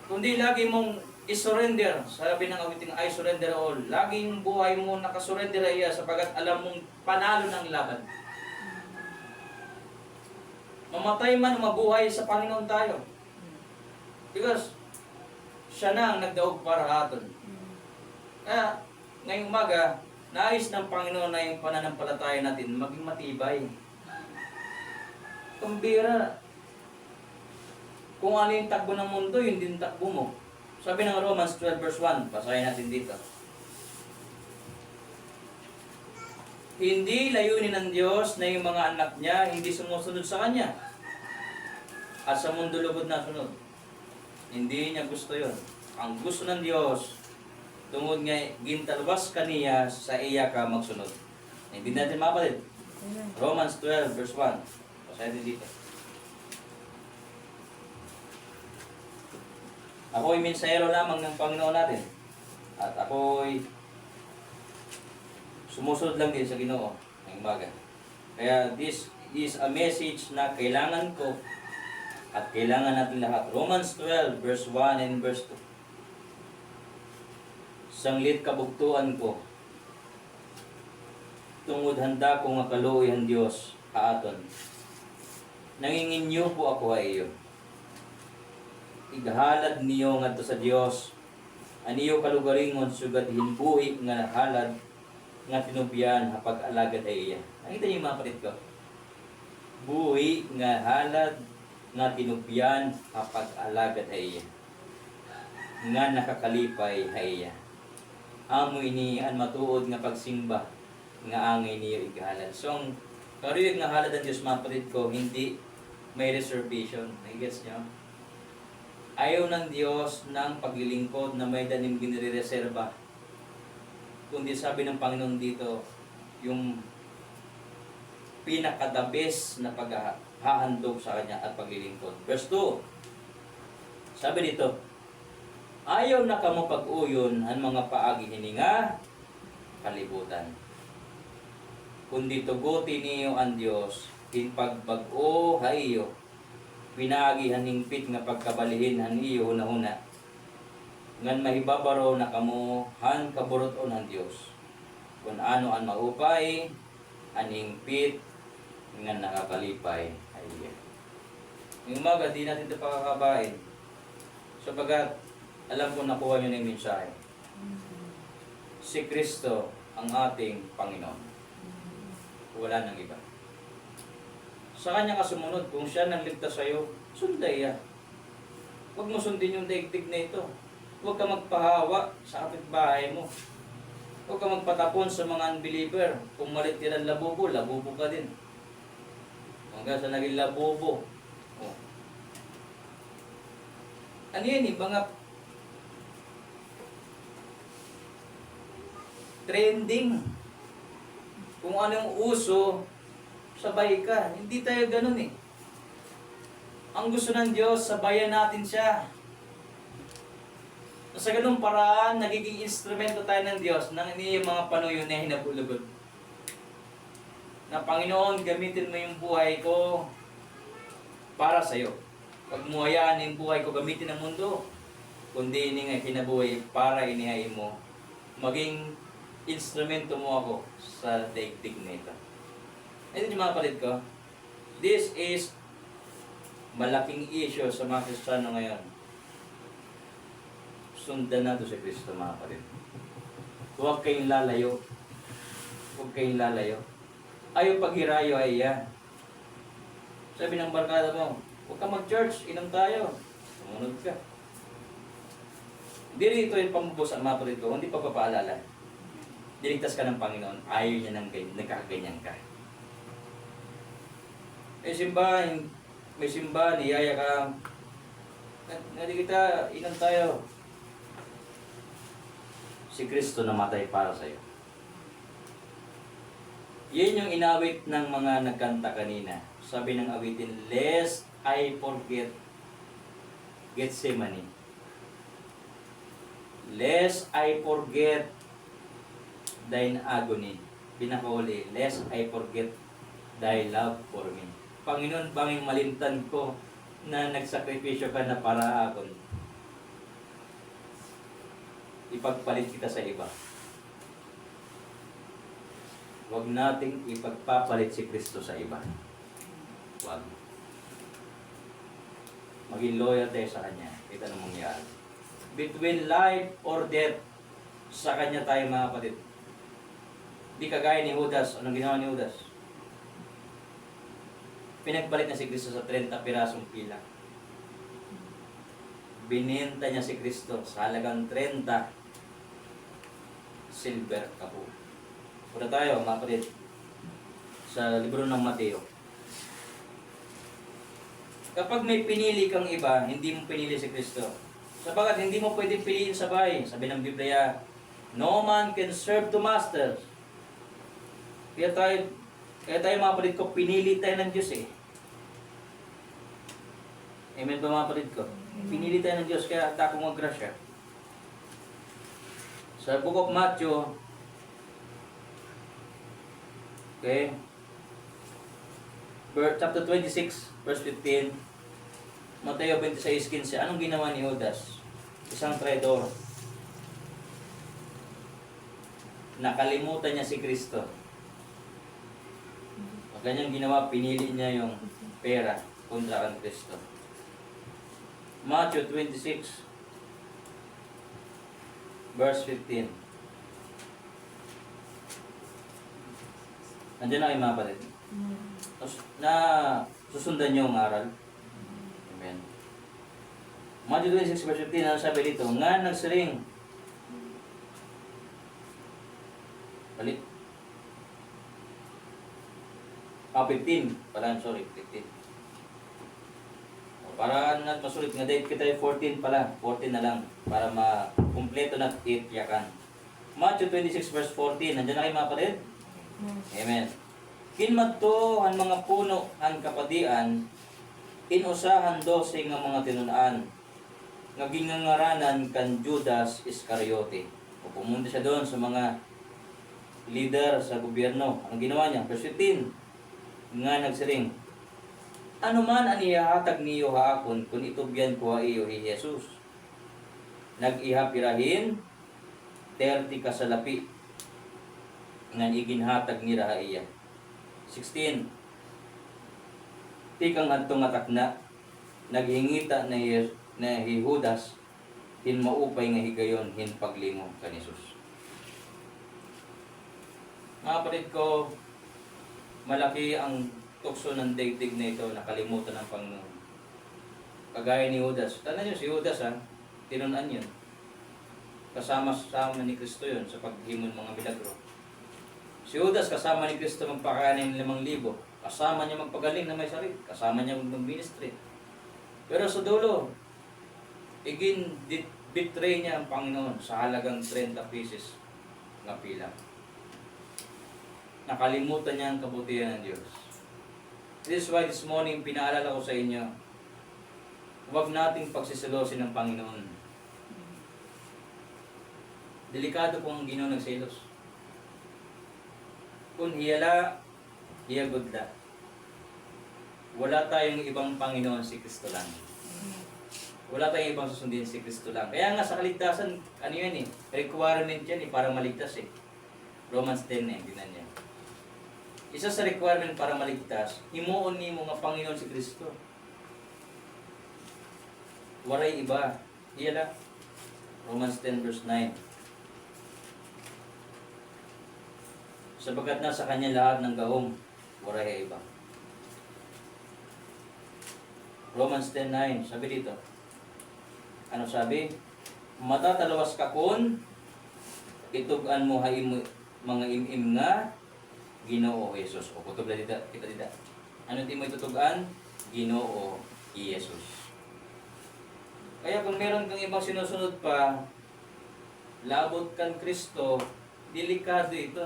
Kundi lagi mong i-surrender. Sabi ng awiting, I surrender all. Laging buhay mo nakasurrender iya sapagat alam mong panalo ng laban. Mamatay man o mabuhay sa Panginoon tayo. Because siya na ang nagdaog para aton. Kaya ngayong umaga, nais ng Panginoon na yung pananampalataya natin maging matibay. Kumbira, kung ano yung takbo ng mundo, yun din takbo mo. Sabi ng Romans 12 verse 1, basahin natin dito. Hindi layunin ng Diyos na yung mga anak niya hindi sumusunod sa Kanya. At sa mundo lubod na sunod. Hindi niya gusto yon. Ang gusto ng Diyos, tungod nga gintalwas kaniya sa iya ka magsunod. Hindi natin mapalit. Romans 12 verse 1. Basahin natin dito. Ako'y mensahero lamang ng Panginoon natin. At ako'y sumusunod lang din sa Ginoo ng umaga. Kaya this is a message na kailangan ko at kailangan natin lahat. Romans 12 verse 1 and verse 2. Sanglit kabugtuan ko. Tungod handa ko nga kaluoy ang Dios kaaton. Nanginginyo po ako ay iyo. Igahalad niyo ngadto sa Dios. Aniyo kalugaringon sugat hinbuhi nga halad nga tinubyan hapag alagad ay iya. Nakita niyo yung mga kapatid ko? Buhi nga halad nga tinubyan hapag alagad ay iya. Nga nakakalipay ay iya. Amo ini an matuod nga pagsimba nga angay niyo igahalad. So, ang karuyog nga halad ang Diyos mga kapatid ko, hindi may reservation. Nagigets nyo? Ayaw ng Diyos ng paglilingkod na may danim ginire-reserba. Kundi sabi ng Panginoon dito, yung pinaka-the best na paghahandog sa Kanya at paglilingkod. Verse 2, sabi dito, ayaw na kamo pag-uyon ang mga paagi hininga kalibutan. Kundi tuguti niyo ang Diyos, hinpagbag-o haiyo, pinaagi haningpit nga pagkabalihin haniyo hunahuna. Ngan mahibabaro na kamo han kaburoton ang Diyos. Kung ano ang maupay, haningpit nga nakakalipay haiyo. Yung umaga, di natin ito pakakabain. Sapagat, alam ko nakuha nyo na yung mensahe. Si Kristo ang ating Panginoon. Wala nang iba. Sa Kanya ka sumunod. Kung Siya nang ligtas sa'yo, sunday ya. Huwag mo sundin yung daigdig na ito. Huwag ka magpahawa sa kapitbahay mo. Huwag ka magpatapon sa mga unbeliever. Kung malit yan ang labubo, labubo ka din. Hanggang sa naging labubo. Oh. Ano yan eh, mga trending. Kung anong uso, sabay ka. Hindi tayo ganun eh. Ang gusto ng Diyos, sabayan natin siya. Sa ganung paraan, nagiging instrumento tayo ng Diyos nang hindi yung mga panuyo na hinabulugod. Na Panginoon, gamitin mo yung buhay ko para sa'yo. Pag mo hayaan yung buhay ko, gamitin ang mundo. Kundi ini nga kinabuhay para inihay mo. Maging instrumento mo ako sa daigdig na ito. Ito yung mga kapatid ko. This is malaking issue sa mga Kristiyano ngayon. Sundan nato si Kristo mga kapatid. Huwag kayong lalayo. Huwag kayong lalayo. Ayaw paghirayo ay yan. Sabi ng barkada mo, huwag ka mag-church, inom tayo. Sumunod ka. Hindi rito yung pamubos ang mga kapatid ko, hindi pa papaalala. Diligtas ka ng Panginoon, ayaw niya ng nagkakaganyan ka. May simba, niyaya ka. Hindi kita, inom tayo. Si Kristo namatay para sa'yo. Yan yung inawit ng mga nagkanta kanina. Sabi ng awitin, lest I forget Gethsemane. Lest I forget thine agony. Pinakauli, lest I forget thy love for me. Panginoon, banging malintan ko na nagsakripisyo ka na para akon. Ipagpalit kita sa iba. Huwag nating ipagpapalit si Kristo sa iba. Huwag. Maging loyal tayo sa Kanya. Kita nang mangyari. Between life or death, sa Kanya tayo mga kapatid. Di kagaya ni Judas. Anong ginawa ni Judas? Pinagpalit na si Kristo sa 30 pirasong pila. Bininta niya si Kristo sa halagang 30 silver kapo. Punta tayo mga kapatid sa libro ng Mateo. Kapag may pinili kang iba, hindi mo pinili si Kristo. Sapagat hindi mo pwedeng piliin sabay. Sabi ng Biblia, no man can serve two masters. Kaya tayo mga kapatid ko, pinili tayo ng Diyos eh. Amen ba mga kapatid ko? Pinili tayo ng Diyos, kaya takong maggrasya. Sa Book of Matthew, okay, chapter 26, verse 15, Mateo 26:15, anong ginawa ni Judas? Isang traidor. Nakalimutan niya si Kristo. Ang kanyang ginawa, pinili niya yung pera kontra kang Kristo. Matthew 26, verse 15. Nandiyan na kayo mga kapatid. Na susundan niyo ang aral. Amen. Matthew 26, verse 15, ano sabi dito? Nga nagsiring. Balik. 15. Pala, sorry, 15. Para na masulit nga date kita 14 pala. 14 na lang. Para makumpleto na itiyakan. Matthew 26, verse 14. Nandiyan na kayo mga kapatid? Amen. Kinmadto ang mga puno ang kapadian, inusahan 12 nga mga tinunaan, nga gingangaranan kan Judas Iscariote. O pumunta siya doon sa mga leader sa gobyerno. Ang ginawa niya? Verse 15, nga nagsiring, ano man ang ihahatag niyo haakon kung itubyan ko ha iyo hi Jesus. Nag-ihapirahin 30 kasalapi nga iginhatag ni Rahaiya. 16. Tikang adtong atakna, naghingita na Judas, hin maupay nga higayon, hin paglimo kan Jesus. Mga kapatid ko, malaki ang tukso ng daigdig na ito, nakalimutan ng Panginoon. Kagaya ni Judas. Tandaan niyo si Judas ha, tinunan yun. Kasama ni Kristo yun sa paghimon mga milagro. Si Judas kasama ni Kristo magpakain ng 5,000. Kasama niya magpagaling na may sakit. Kasama niya mag-ministry. Pero sa dulo, betray niya ang Panginoon sa halagang 30 pieces ng pila. Nakalimutan niya ang kabutihan ng Diyos. This is why this morning, pinaalala ko sa inyo, huwag nating pagsisilosin ng Panginoon. Delikado po ang Ginoo nagselos. Kung hiyala, hiyagudla. Wala tayong ibang Panginoon, si Kristo lang. Wala tayong ibang susundin, si Kristo lang. Kaya nga sa kaligtasan, ano yan eh, requirement yan eh, para maligtas eh. Romans 10 eh, ginan niya. Isa sa requirement para maligtas, himuon ni mo nga Panginoon si Kristo. Waray iba. Hiyala. Romans 10 verse 9. Sapagkat nasa kanya lahat ng gahom, waray iba. Romans 10:9, sabi dito. Ano sabi? Matatalawas ka kun, itugan mo mga imim nga, Ginoo Jesus. O kutub na dito, kita dito. Ano di mo itutugan? Ginoo Jesus. Kaya kung meron kang ibang sinusunod pa, labot kan Kristo, delikado ito.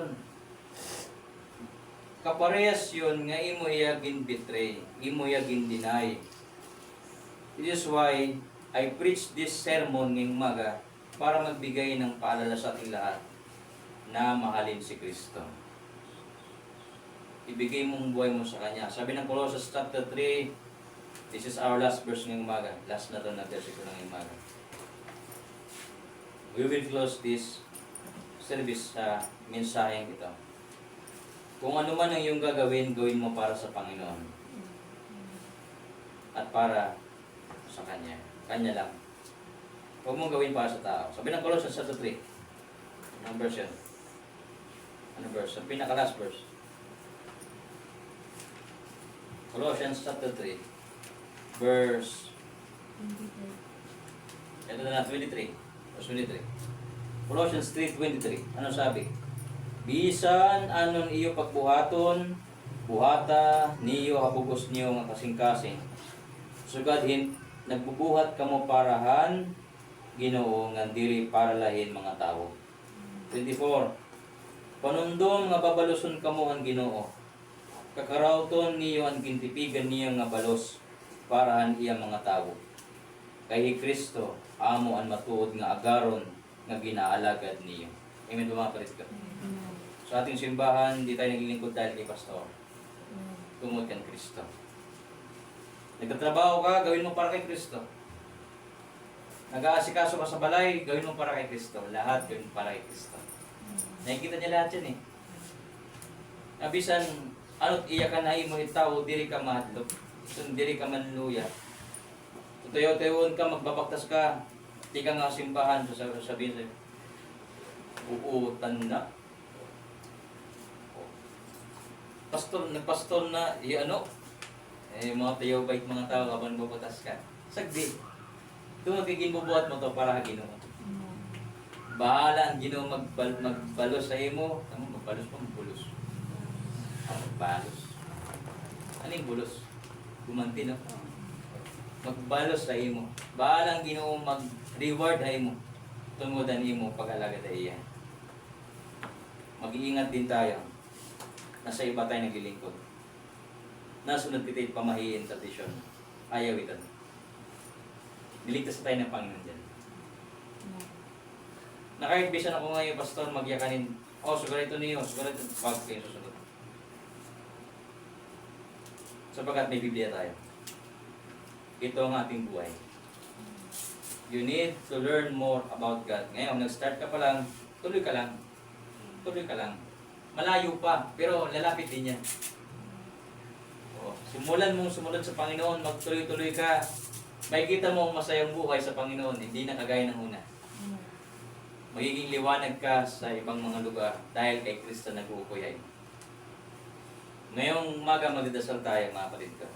Kaparehas yun nga imo yagin betray, imo yagin deny. It is why I preach this sermon ngayong maga para magbigay ng paalala sa ating lahat na mahalin si Kristo. Ibigay mong buhay mo sa Kanya. Sabi ng Colossians chapter 3, this is our last verse ngayong maga. Last na to na versikulo ngayong maga. We will close this service sa mensaheng ito. Kung ano man ang iyong gagawin, gawin mo para sa Panginoon. At para sa Kanya. Kanya lang. Huwag mong gawin para sa tao. Sabi ng Colossians chapter 3. Anong verse yun? Anong verse? Ang pinaka-last verse. Colossians chapter 3. Verse... Ito na 23. Verse 23. Colossians 3:23. Ano sabi? Bisan anon iyo pagbuhaton, buhata niyo habugos niyo nga kasing-kasing. Sugadhin nagbubuhat kamo parahan Ginoo nga diri para lahin mga tao. 24. Panundom nga babaluson kamo ang Ginoo. Kakarawton niyo ang gintipigan niya nga balos parahan iya mga tao. Kay Kristo amo ang matuod nga agaron nga ginaalagad niyo. Amen ba mga kapatid? Sa ating simbahan, hindi tayo naglilingkod dahil kay pastor. Tungod kay Kristo. Nagtatrabaho ka, gawin mo para kay Kristo. Nag-aasikaso ka sa balay, gawin mo para kay Kristo. Lahat gawin mo para kay Kristo. Nakikita niya lahat yan eh. Abisan, ano't iyakan na imo itaw, diri ka mahadlok. Isun diri ka manluya. Tutuyo-tuyon ka, magbabaktas ka. Di ka nga simbahan, sasabihin sa'yo. Uutan na. Nagpastor na, mga tayo bait mga tao habang babatas ka. Sagdi. Ito magiging bubuhat mo to para Ginoo. Bahala ang Ginoo magbalos sa imo. Magbalos pa, magbulos. Magbalos. Ano yung bulos? Gumanti na. Magbalos sa imo. Bahala ang Ginoo mag-reward sa imo. Tungod ang imo pag-alaga sa iya. Mag-iingat din tayo. Nasa iba tayo naglilingkod. Nasunod kita yung pamahiin sa tisyon. Ayaw ito. Niligtas tayo ng Panginoon dyan. Nakaibisan ako ngayon, pastor, magyakanin. Sugar ito niyo, sugar ito. Pag kayo susunod. Sapagkat may Biblia tayo. Ito ang ating buhay. You need to learn more about God. Ngayon, nag-start ka pa lang, tuloy ka lang. Tuloy ka lang. Malayo pa, pero lalapit din yan. Simulan mong sumunod sa Panginoon, magtuloy-tuloy ka. Makikita mo ang masayang buhay sa Panginoon, hindi na kagaya ng una. Magiging liwanag ka sa ibang mga lugar dahil kay Kristo nag-uukuyay. Ngayong umaga magdadasal tayo mga kapatid ko.